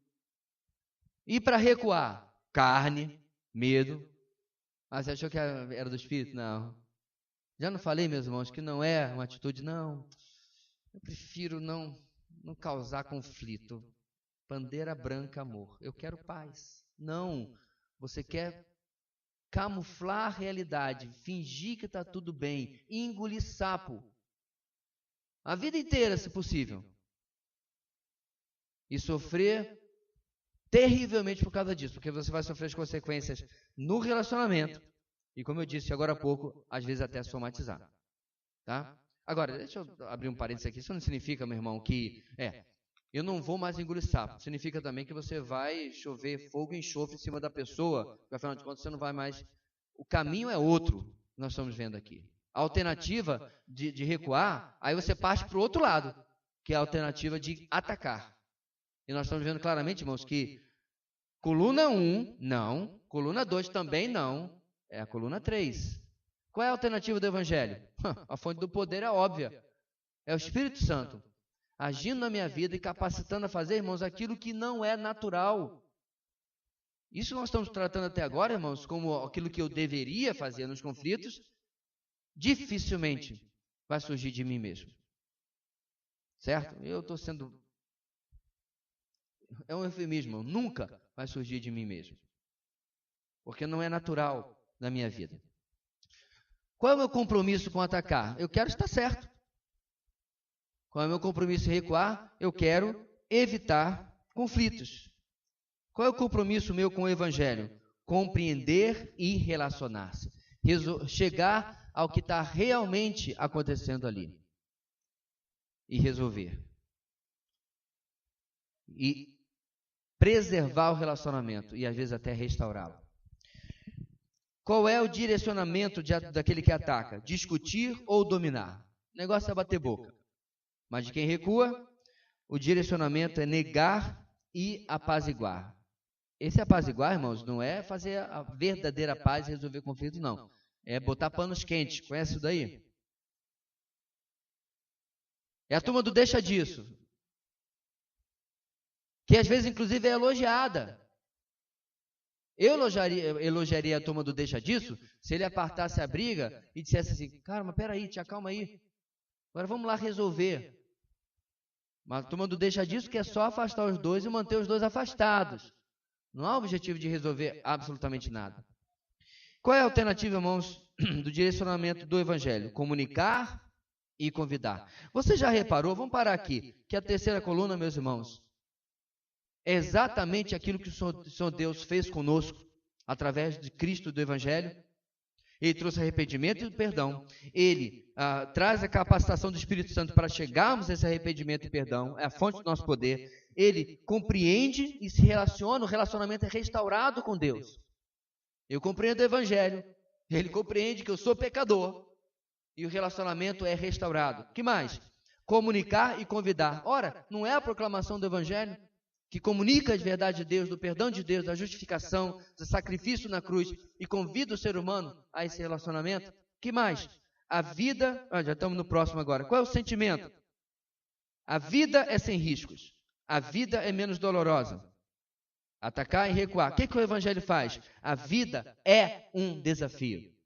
E para recuar? Carne, medo. Ah, você achou que era do Espírito? Não. Já não falei, meus irmãos, que não é uma atitude, não. Eu prefiro não causar conflito. Bandeira branca, amor. Eu quero paz. Não. Você quer camuflar a realidade, fingir que está tudo bem, engolir sapo. A vida inteira, se possível. E sofrer terrivelmente por causa disso, porque você vai sofrer as consequências no relacionamento e, como eu disse agora há pouco, às vezes até somatizar. Tá? Agora, deixa eu abrir um parênteses aqui. Isso não significa, meu irmão, que eu não vou mais engolir sapo. Significa também que você vai chover fogo e enxofre em cima da pessoa, porque afinal de contas você não vai mais... O caminho é outro, nós estamos vendo aqui. A alternativa de recuar, aí você parte para o outro lado, que é a alternativa de atacar. E nós estamos vendo claramente, irmãos, que coluna 1, não. Coluna 2 também não. É a coluna 3. Qual é a alternativa do Evangelho? A fonte do poder é óbvia. É o Espírito Santo agindo na minha vida e capacitando a fazer, irmãos, aquilo que não é natural. Isso nós estamos tratando até agora, irmãos, como aquilo que eu deveria fazer nos conflitos, dificilmente vai surgir de mim mesmo. Certo? Eu estou sendo... É um eufemismo. Nunca vai surgir de mim mesmo. Porque não é natural na minha vida. Qual é o meu compromisso com atacar? Eu quero estar certo. Qual é o meu compromisso em recuar? Eu quero evitar conflitos. Qual é o compromisso meu com o Evangelho? Compreender e relacionar-se. chegar ao que está realmente acontecendo ali e resolver. E preservar o relacionamento e às vezes até restaurá-lo. Qual é o direcionamento daquele que ataca? Discutir ou dominar? O negócio é bater boca. Mas de quem recua, o direcionamento é negar e apaziguar. Esse apaziguar, irmãos, não é fazer a verdadeira paz e resolver conflito, não. É botar panos quentes. Conhece isso daí? É a turma do deixa disso. Que às vezes, inclusive, é elogiada. Eu elogiaria a turma do deixa disso se ele apartasse a briga e dissesse assim, cara, mas peraí, te acalma aí. Agora vamos lá resolver. Mas a turma do deixa disso quer só afastar os dois e manter os dois afastados. Não há objetivo de resolver absolutamente nada. Qual é a alternativa, irmãos, do direcionamento do Evangelho? Comunicar e convidar. Você já reparou, vamos parar aqui, que a terceira coluna, meus irmãos, é exatamente aquilo que o Senhor Deus fez conosco, através de Cristo do Evangelho. Ele trouxe arrependimento e perdão. Ele traz a capacitação do Espírito Santo para chegarmos a esse arrependimento e perdão. É a fonte do nosso poder. Ele compreende e se relaciona, o relacionamento é restaurado com Deus. Eu compreendo o Evangelho. Ele compreende que eu sou pecador. E o relacionamento é restaurado. O que mais? Comunicar e convidar. Ora, não é a proclamação do Evangelho que comunica as verdades de Deus, do perdão de Deus, da justificação, do sacrifício na cruz e convida o ser humano a esse relacionamento? Que mais? A vida... já estamos no próximo agora. Qual é o sentimento? A vida é sem riscos. A vida é menos dolorosa. Atacar e recuar. O que o Evangelho faz? A vida é um desafio.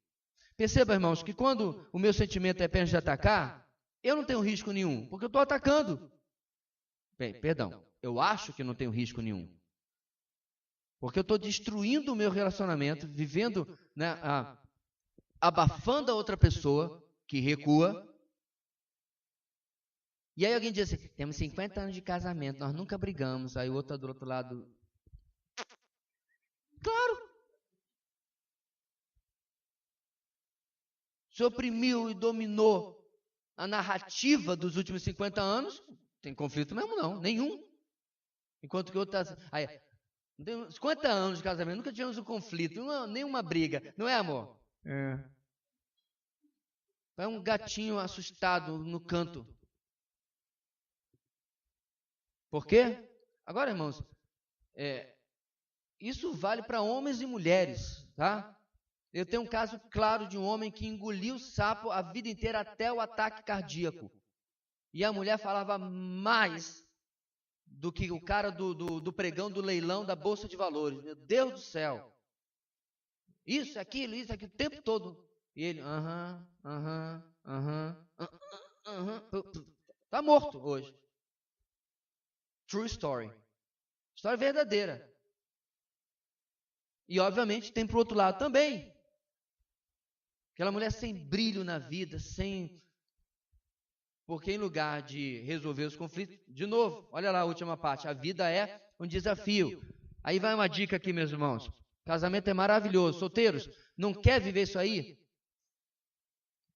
Perceba, irmãos, que quando o meu sentimento é apenas de atacar, eu não tenho risco nenhum, porque eu estou atacando. Perdão. Eu acho que não tenho risco nenhum. Porque eu estou destruindo o meu relacionamento, vivendo, abafando a outra pessoa que recua. E aí alguém diz assim, temos 50 anos de casamento, nós nunca brigamos. Aí o outro está do outro lado. Claro! Se oprimiu e dominou a narrativa dos últimos 50 anos, não tem conflito mesmo não, nenhum. Enquanto que o outro está... 50 anos de casamento, nunca tivemos um conflito, nenhuma briga. Não é, amor? É um gatinho assustado no canto. Por quê? Agora, irmãos, isso vale para homens e mulheres, tá? Eu tenho um caso claro de um homem que engoliu sapo a vida inteira até o ataque cardíaco. E a mulher falava mais do que o cara do pregão do leilão da Bolsa de Valores. Meu Deus do céu. Isso, aquilo, o tempo todo. E ele, tá morto hoje. True story. História verdadeira. E, obviamente, tem pro outro lado também. Aquela mulher sem brilho na vida, Porque em lugar de resolver os conflitos, de novo, olha lá a última parte, a vida é um desafio. Aí vai uma dica aqui, meus irmãos. Casamento é maravilhoso. Solteiros, não quer viver isso aí?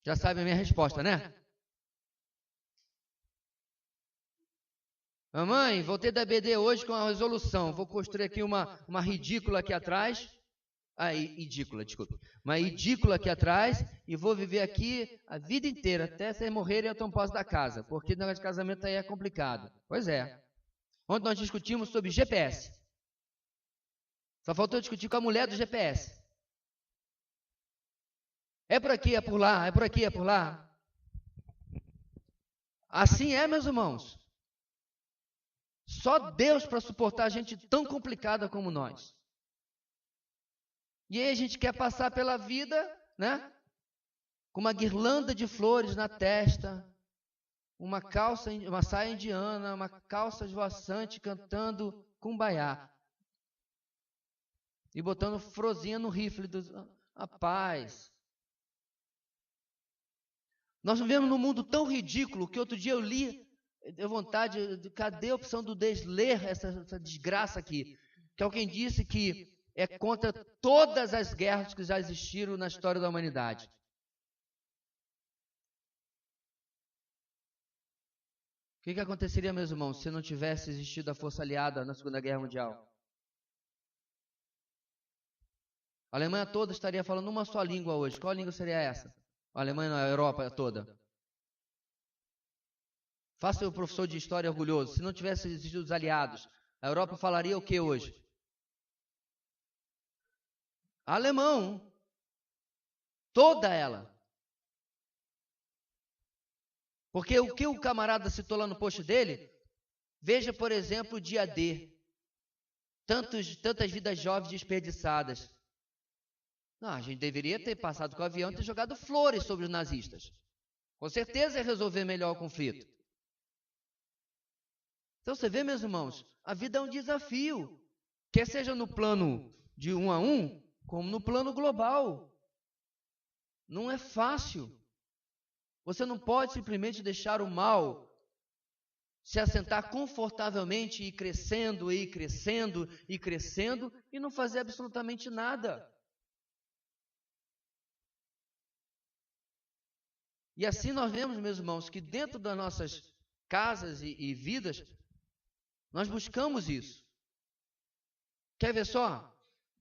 Já sabe a minha resposta, né? Mamãe, voltei da BD hoje com a resolução. Vou construir aqui uma ridícula aqui atrás. Ridícula, desculpa. Uma ridícula aqui atrás e vou viver aqui a vida inteira, até vocês morrerem eu tomo posse da casa, porque o negócio de casamento aí é complicado. Pois é. Ontem nós discutimos sobre GPS. Só faltou discutir com a mulher do GPS. É por aqui, é por lá, é por aqui, é por lá. Assim é, meus irmãos. Só Deus para suportar gente tão complicada como nós. E aí a gente quer passar pela vida, né? Com uma guirlanda de flores na testa, uma saia indiana, uma calça esvoaçante cantando Kumbaya. E botando frozinha no rifle a paz. Nós vivemos num mundo tão ridículo que outro dia eu li, deu vontade, cadê a opção do desler essa desgraça aqui? Que alguém disse que é contra todas as guerras que já existiram na história da humanidade. O que aconteceria, meus irmãos, se não tivesse existido a força aliada na Segunda Guerra Mundial? A Alemanha toda estaria falando uma só língua hoje. Qual língua seria essa? A Alemanha na Europa toda. Faça o professor de história orgulhoso. Se não tivesse existido os aliados, a Europa falaria o que hoje? Alemão. Toda ela. Porque o que o camarada citou lá no post dele, veja, por exemplo, o dia D. Tantas vidas jovens desperdiçadas. Não, a gente deveria ter passado com o avião e ter jogado flores sobre os nazistas. Com certeza ia resolver melhor o conflito. Então você vê, meus irmãos, a vida é um desafio. Quer seja no plano de 1 a 1, como no plano global. Não é fácil. Você não pode simplesmente deixar o mal se assentar confortavelmente e crescendo, e crescendo, e crescendo, e não fazer absolutamente nada. E assim nós vemos, meus irmãos, que dentro das nossas casas e vidas, nós buscamos isso. Quer ver só?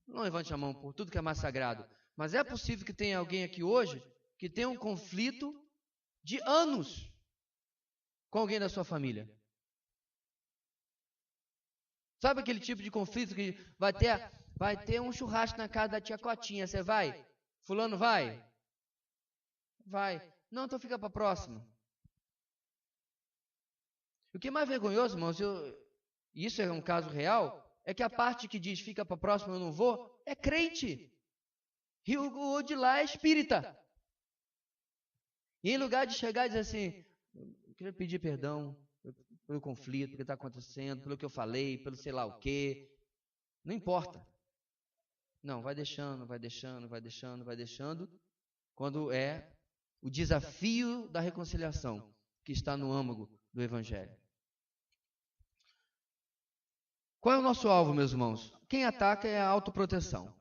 Não levante a mão por tudo que é mais sagrado. Mas é possível que tenha alguém aqui hoje que tenha um conflito de anos com alguém da sua família. Sabe aquele tipo de conflito que vai ter um churrasco na casa da tia Cotinha, você vai? Fulano vai? Vai. Não, então fica para a próxima. O que é mais vergonhoso, irmãos, isso é um caso real, é que a parte que diz fica para a próxima, eu não vou, é crente. E o de lá é espírita. E em lugar de chegar e dizer assim, eu queria pedir perdão pelo conflito, pelo que está acontecendo, pelo que eu falei, pelo sei lá o quê. Não importa. Não, vai deixando, vai deixando, vai deixando, vai deixando. Quando é o desafio da reconciliação que está no âmago do Evangelho. Qual é o nosso alvo, meus irmãos? Quem ataca é a autoproteção.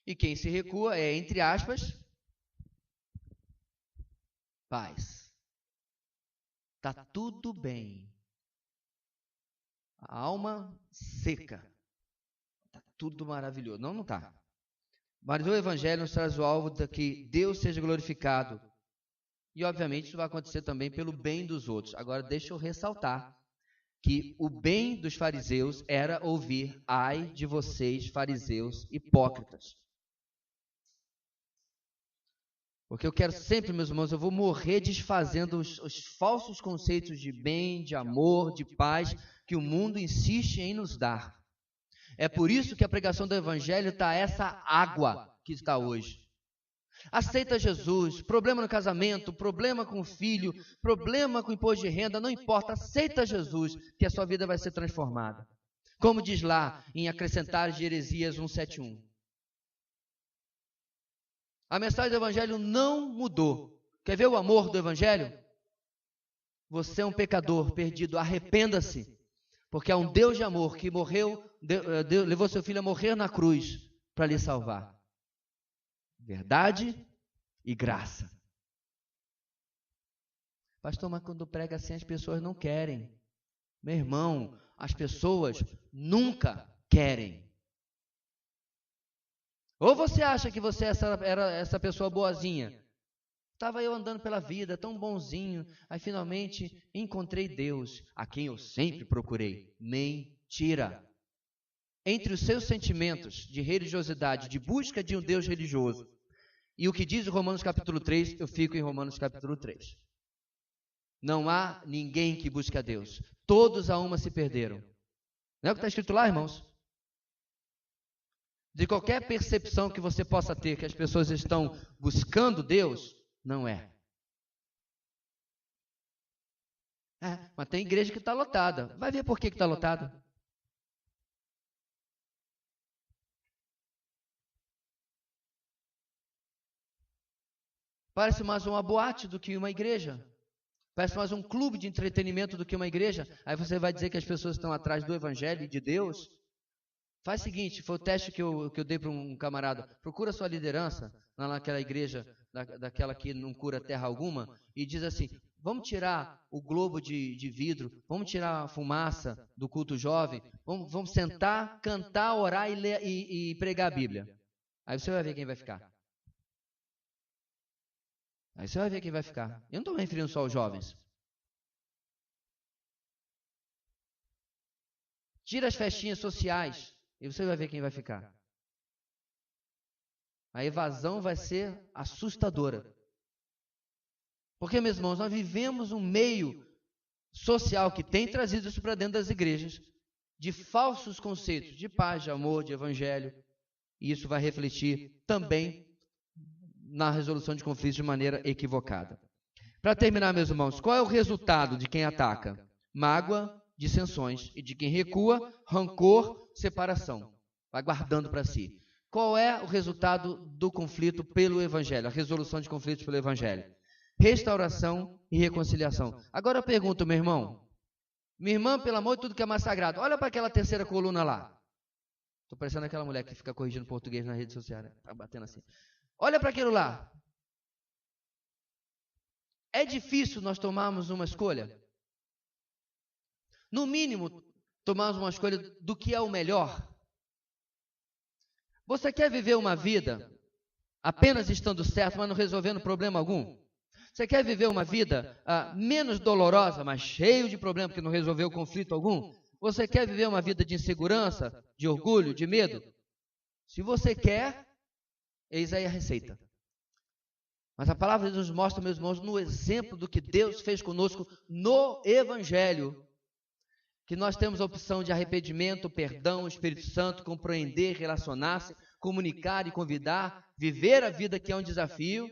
E quem se recua é, entre aspas, paz. Está tudo bem. A alma seca. Está tudo maravilhoso. Não está. Mas o Evangelho nos traz o alvo de que Deus seja glorificado. E, obviamente, isso vai acontecer também pelo bem dos outros. Agora, deixa eu ressaltar que o bem dos fariseus era ouvir: ai de vocês, fariseus hipócritas. Porque eu quero sempre, meus irmãos, eu vou morrer desfazendo os falsos conceitos de bem, de amor, de paz, que o mundo insiste em nos dar. É por isso que a pregação do Evangelho está essa água que está hoje. Aceita Jesus, problema no casamento, problema com o filho, problema com o imposto de renda, não importa, aceita Jesus, que a sua vida vai ser transformada. Como diz lá em Acrescentares de Heresias 171. A mensagem do Evangelho não mudou. Quer ver o amor do Evangelho? Você é um pecador perdido, arrependa-se, porque há um Deus de amor que morreu, levou seu filho a morrer na cruz para lhe salvar. Verdade e graça. Pastor, mas quando prega assim as pessoas não querem. Meu irmão, as pessoas nunca querem. Ou você acha que você era essa pessoa boazinha? Estava eu andando pela vida, tão bonzinho, aí finalmente encontrei Deus, a quem eu sempre procurei. Mentira! Entre os seus sentimentos de religiosidade, de busca de um Deus religioso, e o que diz o Romanos capítulo 3, eu fico em Romanos capítulo 3. Não há ninguém que busque a Deus. Todos a uma se perderam. Não é o que está escrito lá, irmãos? De qualquer percepção que você possa ter que as pessoas estão buscando Deus, não é. Mas tem igreja que está lotada. Vai ver por que está lotada. Parece mais uma boate do que uma igreja. Parece mais um clube de entretenimento do que uma igreja. Aí você vai dizer que as pessoas estão atrás do Evangelho e de Deus? Faz o seguinte, foi o teste que eu dei para um camarada. Procura sua liderança lá naquela igreja, daquela que não cura terra alguma, e diz assim, vamos tirar o globo de vidro, vamos tirar a fumaça do culto jovem, vamos sentar, cantar, orar e, ler, e pregar a Bíblia. Aí você vai ver quem vai ficar. Aí você vai ver quem vai ficar. Eu não estou me referindo só aos jovens. Tira as festinhas sociais e você vai ver quem vai ficar. A evasão vai ser assustadora. Porque, meus irmãos, nós vivemos um meio social que tem trazido isso para dentro das igrejas, de falsos conceitos de paz, de amor, de evangelho. E isso vai refletir também na resolução de conflitos de maneira equivocada. Para terminar, meus irmãos, qual é o resultado de quem ataca? Mágoa, dissensões, e de quem recua, rancor, separação. Vai guardando para si. Qual é o resultado do conflito pelo Evangelho? A resolução de conflitos pelo Evangelho. Restauração e reconciliação. Agora eu pergunto, meu irmão. Minha irmã, pelo amor de tudo que é mais sagrado, olha para aquela terceira coluna lá. Estou parecendo aquela mulher que fica corrigindo português na rede social, né? Tá batendo assim. Olha para aquilo lá. É difícil nós tomarmos uma escolha? No mínimo, tomarmos uma escolha do que é o melhor. Você quer viver uma vida apenas estando certo, mas não resolvendo problema algum? Você quer viver uma vida menos dolorosa, mas cheio de problema, porque não resolveu conflito algum? Você quer viver uma vida de insegurança, de orgulho, de medo? Se você quer, eis aí a receita. Mas a palavra de Deus nos mostra, meus irmãos, no exemplo do que Deus fez conosco no Evangelho, que nós temos a opção de arrependimento, perdão, Espírito Santo, compreender, relacionar-se, comunicar e convidar, viver a vida que é um desafio,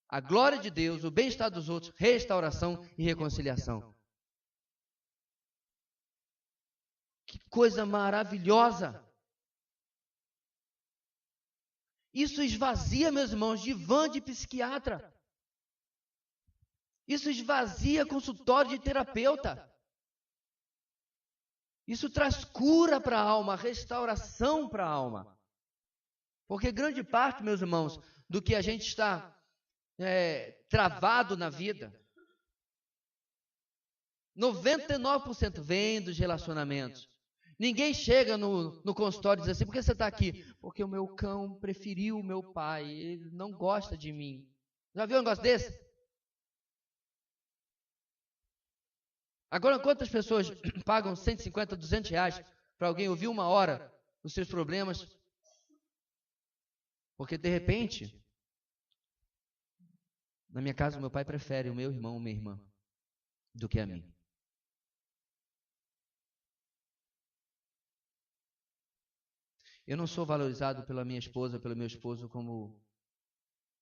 a glória de Deus, o bem-estar dos outros, restauração e reconciliação. Que coisa maravilhosa! Isso esvazia, meus irmãos, divã de psiquiatra. Isso esvazia consultório de terapeuta. Isso traz cura para a alma, restauração para a alma. Porque grande parte, meus irmãos, do que a gente está travado na vida, 99% vem dos relacionamentos. Ninguém chega no consultório e diz assim, por que você está aqui? Porque o meu cão preferiu o meu pai, ele não gosta de mim. Já viu um negócio desse? Agora, quantas pessoas pagam 150, 200 reais para alguém ouvir uma hora os seus problemas? Porque, de repente, na minha casa, o meu pai prefere o meu irmão ou minha irmã do que a mim. Eu não sou valorizado pela minha esposa, pelo meu esposo, como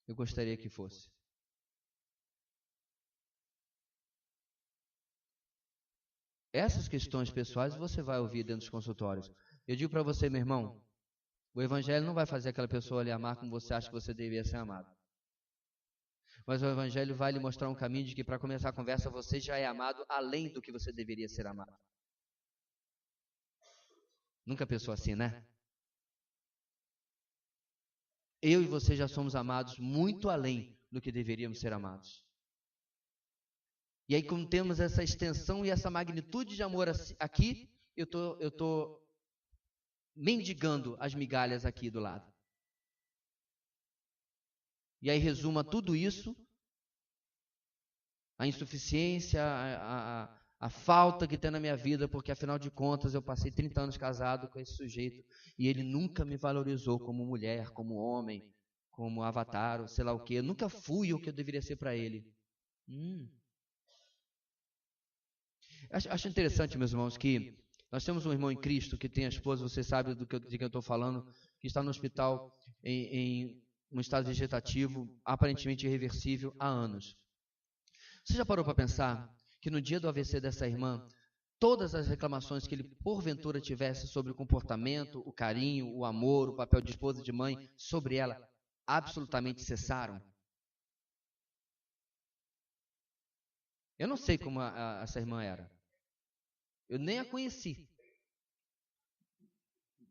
eu gostaria que fosse. Essas questões pessoais você vai ouvir dentro dos consultórios. Eu digo para você, meu irmão, o Evangelho não vai fazer aquela pessoa lhe amar como você acha que você deveria ser amado. Mas o Evangelho vai lhe mostrar um caminho de que, para começar a conversa, você já é amado além do que você deveria ser amado. Nunca pensou assim, né? Eu e você já somos amados muito além do que deveríamos ser amados. E aí, como temos essa extensão e essa magnitude de amor aqui, eu estou mendigando as migalhas aqui do lado. E aí resuma tudo isso, a insuficiência, a falta que tem na minha vida, porque afinal de contas eu passei 30 anos casado com esse sujeito e ele nunca me valorizou como mulher, como homem, como avatar, ou sei lá o que. Eu nunca fui o que eu deveria ser para ele. Acho interessante, meus irmãos, que nós temos um irmão em Cristo que tem a esposa, você sabe de quem eu estou falando, que está no hospital em um estado vegetativo aparentemente irreversível há anos. Você já parou para pensar que no dia do AVC dessa irmã, todas as reclamações que ele porventura tivesse sobre o comportamento, o carinho, o amor, o papel de esposa e de mãe sobre ela, absolutamente cessaram? Eu não sei como essa irmã era. Eu nem a conheci.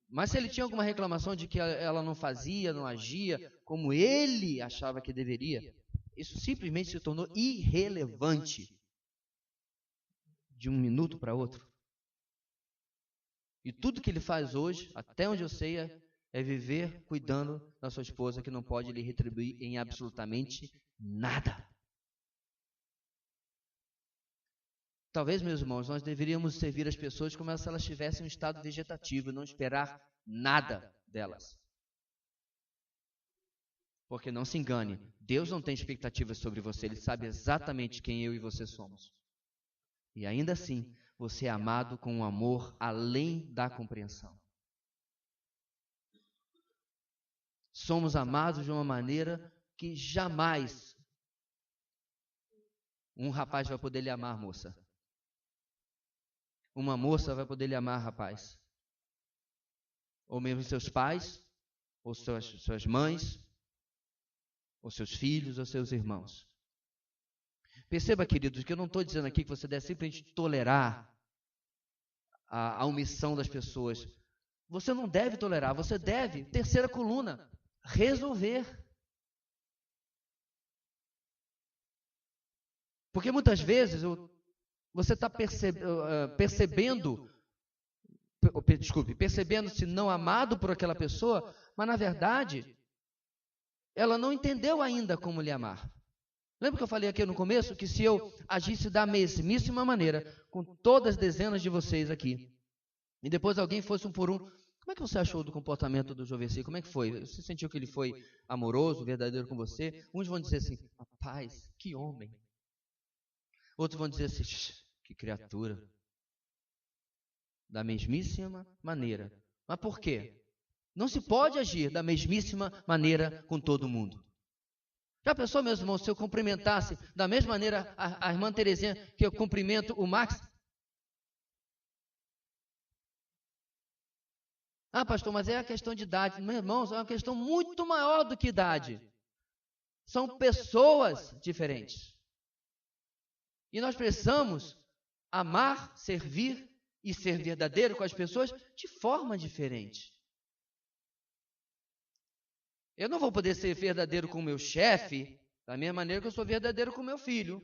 Mas se ele tinha alguma reclamação de que ela não fazia, não agia como ele achava que deveria, isso simplesmente se tornou irrelevante de um minuto para outro. E tudo que ele faz hoje, até onde eu sei, é viver cuidando da sua esposa, que não pode lhe retribuir em absolutamente nada. Talvez, meus irmãos, nós deveríamos servir as pessoas como se elas tivessem um estado vegetativo e não esperar nada delas. Porque não se engane, Deus não tem expectativas sobre você, Ele sabe exatamente quem eu e você somos. E ainda assim, você é amado com um amor além da compreensão. Somos amados de uma maneira que jamais um rapaz vai poder lhe amar, moça. Uma moça vai poder lhe amar, rapaz. Ou mesmo seus pais, ou suas mães, ou seus filhos, ou seus irmãos. Perceba, queridos, que eu não estou dizendo aqui que você deve simplesmente tolerar a omissão das pessoas. Você não deve tolerar, você deve, terceira coluna, resolver. Porque muitas vezes você está percebendo-se não amado por aquela pessoa, mas na verdade, ela não entendeu ainda como lhe amar. Lembra que eu falei aqui no começo que se eu agisse da mesmíssima maneira com todas as dezenas de vocês aqui, e depois alguém fosse um por um, como é que você achou do comportamento do Joveci? Como é que foi? Você sentiu que ele foi amoroso, verdadeiro com você? Uns vão dizer assim, rapaz, que homem. Outros vão dizer assim, que criatura. Da mesmíssima maneira. Mas por quê? Não se pode agir da mesmíssima maneira com todo mundo. Já pensou, meus irmãos, se eu cumprimentasse da mesma maneira a irmã Terezinha que eu cumprimento o Max? Ah, pastor, mas é a questão de idade. Meus irmãos, é uma questão muito maior do que idade. São pessoas diferentes. E nós precisamos amar, servir e ser verdadeiro com as pessoas de forma diferente. Eu não vou poder ser verdadeiro com o meu chefe da mesma maneira que eu sou verdadeiro com o meu filho.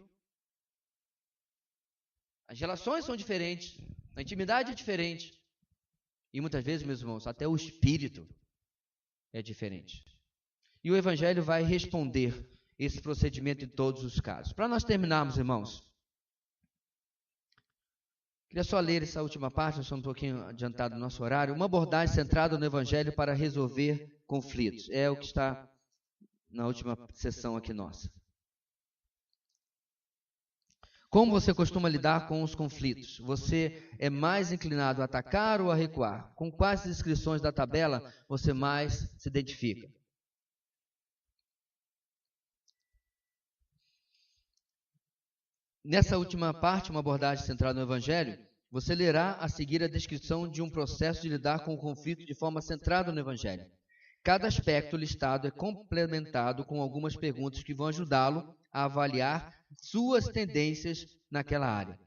As relações são diferentes, a intimidade é diferente. E muitas vezes, meus irmãos, até o espírito é diferente. E o Evangelho vai responder esse procedimento em todos os casos. Para nós terminarmos, irmãos, queria só ler essa última parte, nós estamos um pouquinho adiantado no nosso horário. Uma abordagem centrada no Evangelho para resolver conflitos. É o que está na última sessão aqui nossa. Como você costuma lidar com os conflitos? Você é mais inclinado a atacar ou a recuar? Com quais descrições da tabela você mais se identifica? Nessa última parte, uma abordagem centrada no Evangelho, você lerá a seguir a descrição de um processo de lidar com o conflito de forma centrada no Evangelho. Cada aspecto listado é complementado com algumas perguntas que vão ajudá-lo a avaliar suas tendências naquela área.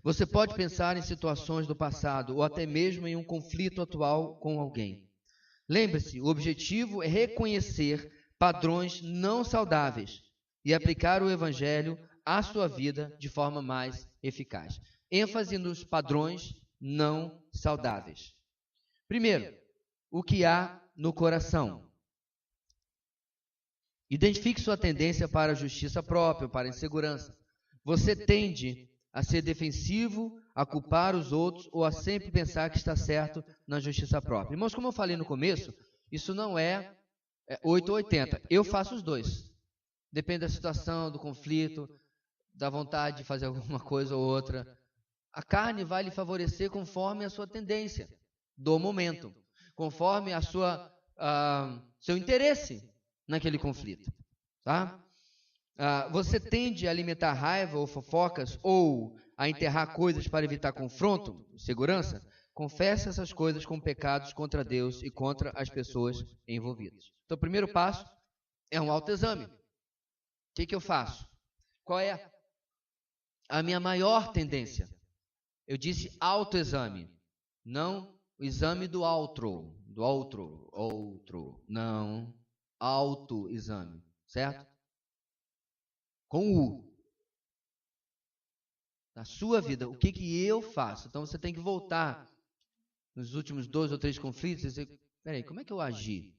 Você pode pensar em situações do passado ou até mesmo em um conflito atual com alguém. Lembre-se, o objetivo é reconhecer padrões não saudáveis e aplicar o Evangelho à sua vida de forma mais eficaz. ênfase nos padrões não saudáveis. Primeiro, o que há no coração. Identifique sua tendência para a justiça própria, para a insegurança. Você tende a ser defensivo, a culpar os outros ou a sempre pensar que está certo na justiça própria. Irmãos, como eu falei no começo, isso não é 8 ou 80. Eu faço os dois. Depende da situação, do conflito, da vontade de fazer alguma coisa ou outra. A carne vai lhe favorecer conforme a sua tendência do momento, conforme a seu interesse naquele conflito. Tá? Você tende a alimentar raiva ou fofocas ou a enterrar coisas para evitar confronto, segurança? Confesse essas coisas como pecados contra Deus e contra as pessoas envolvidas. Então, o primeiro passo é um autoexame. O que eu faço? Qual é a minha maior tendência? Eu disse autoexame, não o exame do outro, não, autoexame, certo? Com U. Na sua vida, o que eu faço? Então você tem que voltar nos últimos 2 ou 3 conflitos e dizer, peraí, como é que eu agi?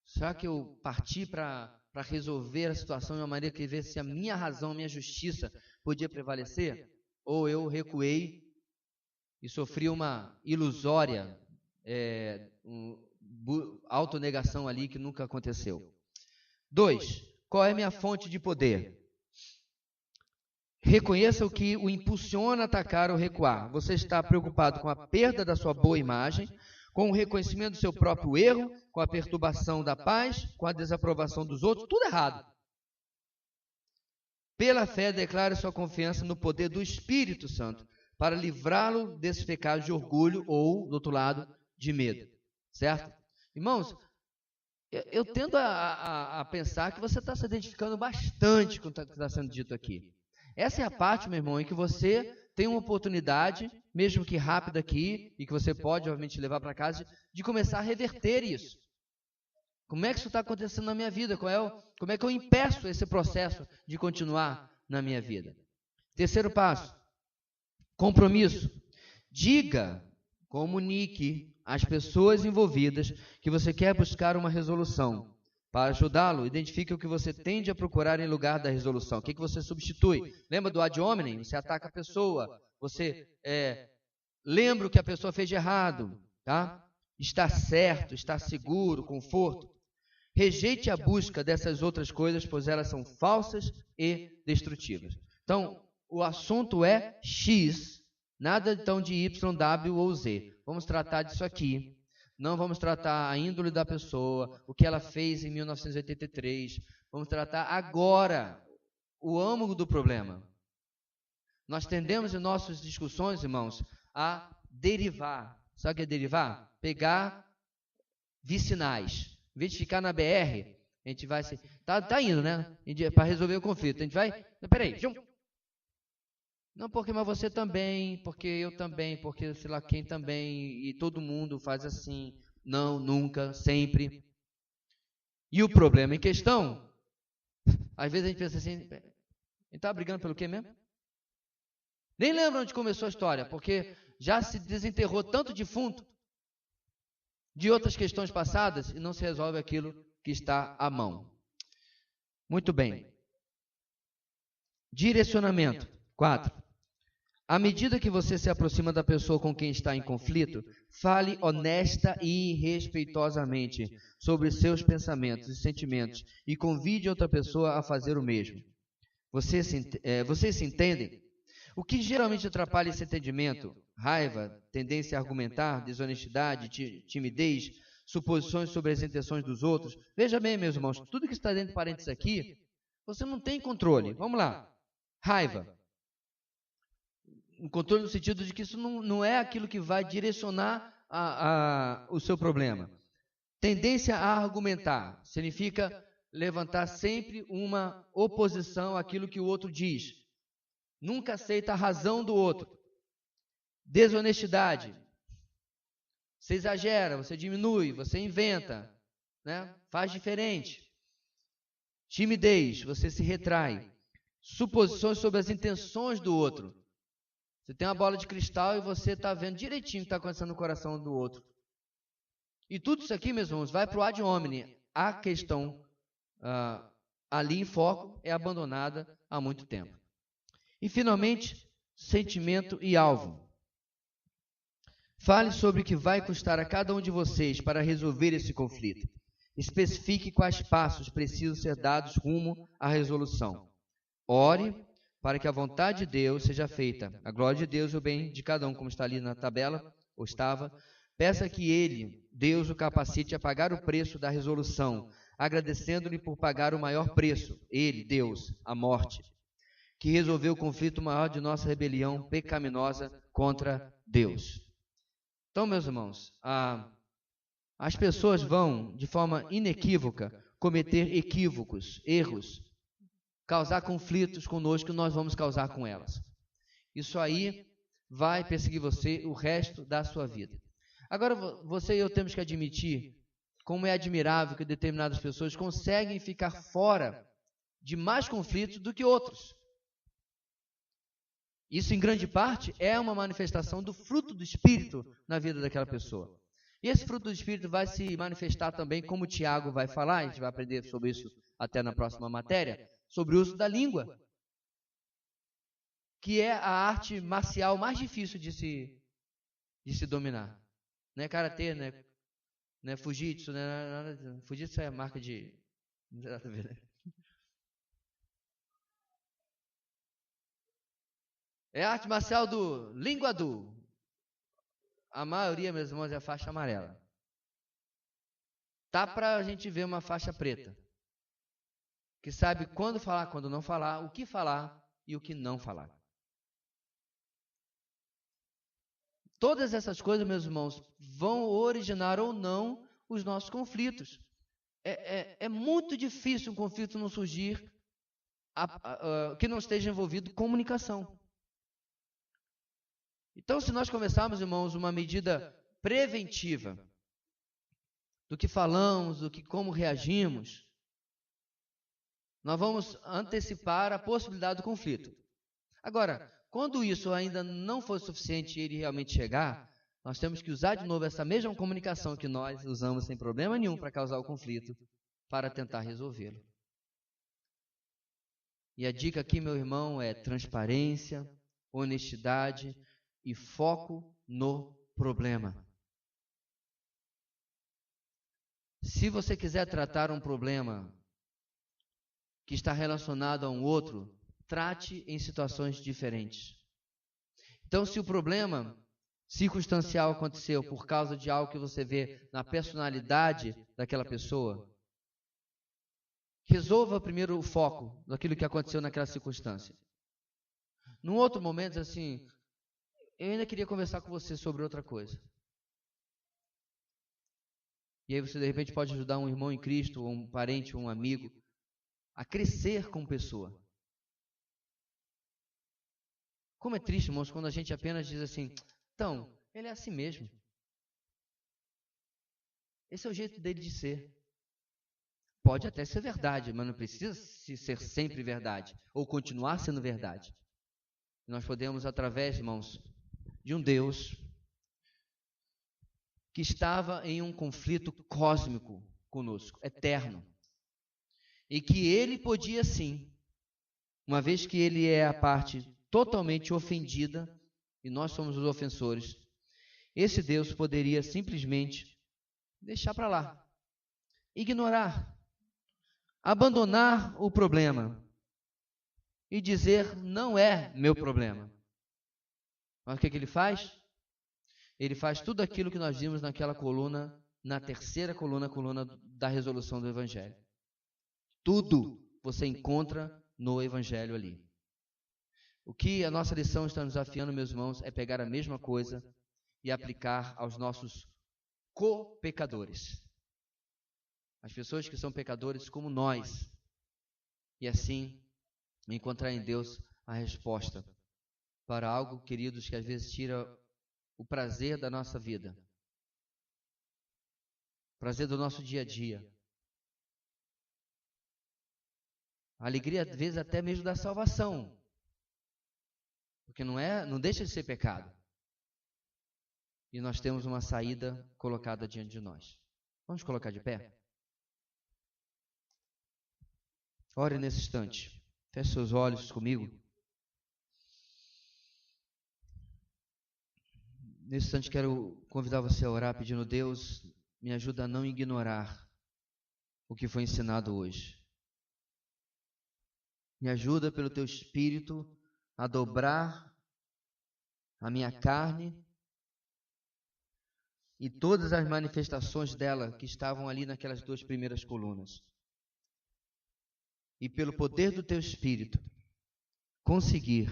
Será que eu parti para resolver a situação de uma maneira que ver se a minha razão, a minha justiça podia prevalecer? Ou eu recuei e sofri uma ilusória autonegação ali que nunca aconteceu? 2. Qual é a minha fonte de poder? Reconheça o que o impulsiona a atacar ou recuar. Você está preocupado com a perda da sua boa imagem, com o reconhecimento do seu próprio erro, com a perturbação da paz, com a desaprovação dos outros, tudo errado. Pela fé, declare sua confiança no poder do Espírito Santo para livrá-lo desse pecado de orgulho ou, do outro lado, de medo. Certo? Irmãos, eu tendo a pensar que você está se identificando bastante com o que está sendo dito aqui. Essa é a parte, meu irmão, em que você tem uma oportunidade, mesmo que rápida aqui, e que você pode, obviamente, levar para casa, de começar a reverter isso. Como é que isso está acontecendo na minha vida? Como é que eu impeço esse processo de continuar na minha vida? Terceiro passo, compromisso. Diga, comunique às pessoas envolvidas que você quer buscar uma resolução. Para ajudá-lo, identifique o que você tende a procurar em lugar da resolução. O que você substitui? Lembra do ad hominem? Você ataca a pessoa. Você lembra o que a pessoa fez de errado. Tá? Está certo, está seguro, conforto. Rejeite a busca dessas outras coisas, pois elas são falsas e destrutivas. Então, o assunto é X, nada então de Y, W ou Z. Vamos tratar disso aqui. Não vamos tratar a índole da pessoa, o que ela fez em 1983. Vamos tratar agora o âmago do problema. Nós tendemos em nossas discussões, irmãos, a derivar. Sabe o que é derivar? Pegar vicinais. Em vez de ficar na BR, a gente vai se... Tá indo, né? Para resolver o conflito. A gente vai... Peraí, não, porque mas você também, porque eu também, porque sei lá quem também, e todo mundo faz assim. Não, nunca, sempre. E o problema em questão, às vezes a gente pensa assim, a gente está brigando pelo quê mesmo? Nem lembra onde começou a história, porque já se desenterrou tanto defunto de outras questões passadas e não se resolve aquilo que está à mão. Muito bem. Direcionamento. 4. À medida que você se aproxima da pessoa com quem está em conflito, fale honesta e respeitosamente sobre seus pensamentos e sentimentos e convide outra pessoa a fazer o mesmo. Vocês se entendem? O que geralmente atrapalha esse entendimento? Raiva, tendência a argumentar, desonestidade, timidez, suposições sobre as intenções dos outros. Veja bem, meus irmãos, tudo que está dentro de parênteses aqui, você não tem controle. Vamos lá. Raiva. Um controle no sentido de que isso não é aquilo que vai direcionar o seu problema. Tendência a argumentar significa levantar sempre uma oposição àquilo que o outro diz. Nunca aceita a razão do outro. Desonestidade. Você exagera, você diminui, você inventa, né? Faz diferente. Timidez, você se retrai. Suposições sobre as intenções do outro. Você tem uma bola de cristal e você está vendo direitinho o que está acontecendo no coração do outro. E tudo isso aqui, meus irmãos, vai para o ad hominem. A questão ali em foco é abandonada há muito tempo. E, finalmente, sentimento e alvo. Fale sobre o que vai custar a cada um de vocês para resolver esse conflito. Especifique quais passos precisam ser dados rumo à resolução. Ore para que a vontade de Deus seja feita, a glória de Deus e o bem de cada um, como está ali na tabela, ou estava. Peça que Ele, Deus, o capacite a pagar o preço da resolução, agradecendo-lhe por pagar o maior preço, Ele, Deus, a morte, que resolveu o conflito maior de nossa rebelião pecaminosa contra Deus. Então, meus irmãos, as pessoas vão, de forma inequívoca, cometer equívocos, erros, causar conflitos conosco que nós vamos causar com elas. Isso aí vai perseguir você o resto da sua vida. Agora, você e eu temos que admitir como é admirável que determinadas pessoas conseguem ficar fora de mais conflitos do que outros. Isso, em grande parte, é uma manifestação do fruto do Espírito na vida daquela pessoa. E esse fruto do Espírito vai se manifestar também, como o Tiago vai falar, a gente vai aprender sobre isso até na próxima matéria, sobre o uso da língua, que é a arte marcial mais difícil de se dominar. Não é karatê, não é fujitsu, fujitsu é a marca de... Não tem nada a ver, né? É a arte marcial do Linguadu. A maioria, meus irmãos, é a faixa amarela. Tá para a gente ver uma faixa preta, que sabe quando falar, quando não falar, o que falar e o que não falar. Todas essas coisas, meus irmãos, vão originar ou não os nossos conflitos. É muito difícil um conflito não surgir que não esteja envolvido comunicação. Então, se nós começarmos, irmãos, uma medida preventiva do que falamos, do que como reagimos, nós vamos antecipar a possibilidade do conflito. Agora, quando isso ainda não for suficiente e ele realmente chegar, nós temos que usar de novo essa mesma comunicação que nós usamos sem problema nenhum para causar o conflito, para tentar resolvê-lo. E a dica aqui, meu irmão, é transparência, honestidade e foco no problema. Se você quiser tratar um problema que está relacionado a um outro, trate em situações diferentes. Então, se o problema circunstancial aconteceu por causa de algo que você vê na personalidade daquela pessoa, resolva primeiro o foco daquilo que aconteceu naquela circunstância. Num outro momento, assim, eu ainda queria conversar com você sobre outra coisa. E aí você, de repente, pode ajudar um irmão em Cristo, ou um parente, ou um amigo, a crescer como pessoa. Como é triste, irmãos, quando a gente apenas diz assim, então, ele é assim mesmo. Esse é o jeito dele de ser. Pode até ser verdade, mas não precisa ser sempre verdade, ou continuar sendo verdade. Nós podemos, através, irmãos, de um Deus que estava em um conflito cósmico conosco, eterno, e que ele podia sim, uma vez que ele é a parte totalmente ofendida, e nós somos os ofensores, esse Deus poderia simplesmente deixar para lá, ignorar, abandonar o problema e dizer, não é meu problema. Mas o que ele faz? Ele faz tudo aquilo que nós vimos naquela coluna, na terceira coluna, a coluna da resolução do Evangelho. Tudo você encontra no Evangelho ali. O que a nossa lição está nos desafiando, meus irmãos, é pegar a mesma coisa e aplicar aos nossos co-pecadores. As pessoas que são pecadores como nós. E assim, encontrar em Deus a resposta para algo, queridos, que às vezes tira o prazer da nossa vida. O prazer do nosso dia a dia. A alegria, às vezes, até mesmo da salvação. Porque não deixa de ser pecado. E nós temos uma saída colocada diante de nós. Vamos colocar de pé? Ore nesse instante. Feche seus olhos comigo. Nesse instante quero convidar você a orar pedindo, Deus, me ajuda a não ignorar o que foi ensinado hoje. Me ajuda pelo teu Espírito a dobrar a minha carne e todas as manifestações dela que estavam ali naquelas duas primeiras colunas. E pelo poder do teu Espírito, conseguir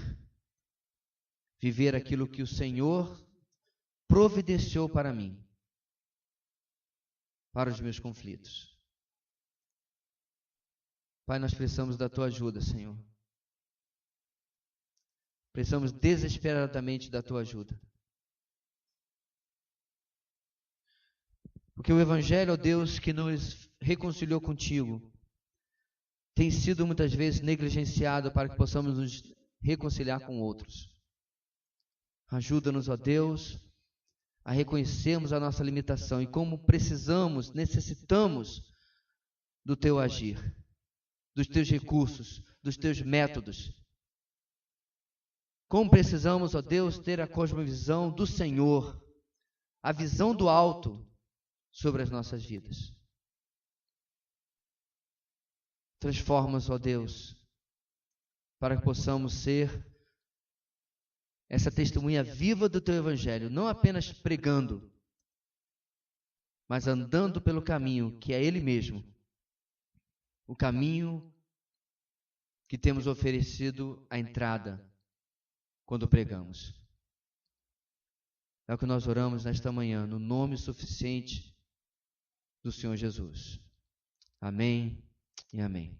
viver aquilo que o Senhor providenciou para mim, para os meus conflitos. Pai, nós precisamos da tua ajuda, Senhor. Precisamos desesperadamente da tua ajuda. Porque o Evangelho, ó Deus, que nos reconciliou contigo, tem sido muitas vezes negligenciado para que possamos nos reconciliar com outros. Ajuda-nos, ó Deus, a reconhecermos a nossa limitação e como precisamos, necessitamos do teu agir, dos teus recursos, dos teus métodos. Como precisamos, ó Deus, ter a cosmovisão do Senhor, a visão do alto sobre as nossas vidas. Transforma-nos, ó Deus, para que possamos ser essa testemunha viva do teu Evangelho, não apenas pregando, mas andando pelo caminho que é Ele mesmo, o caminho que temos oferecido à entrada quando pregamos. É o que nós oramos nesta manhã, no nome suficiente do Senhor Jesus. Amém e amém.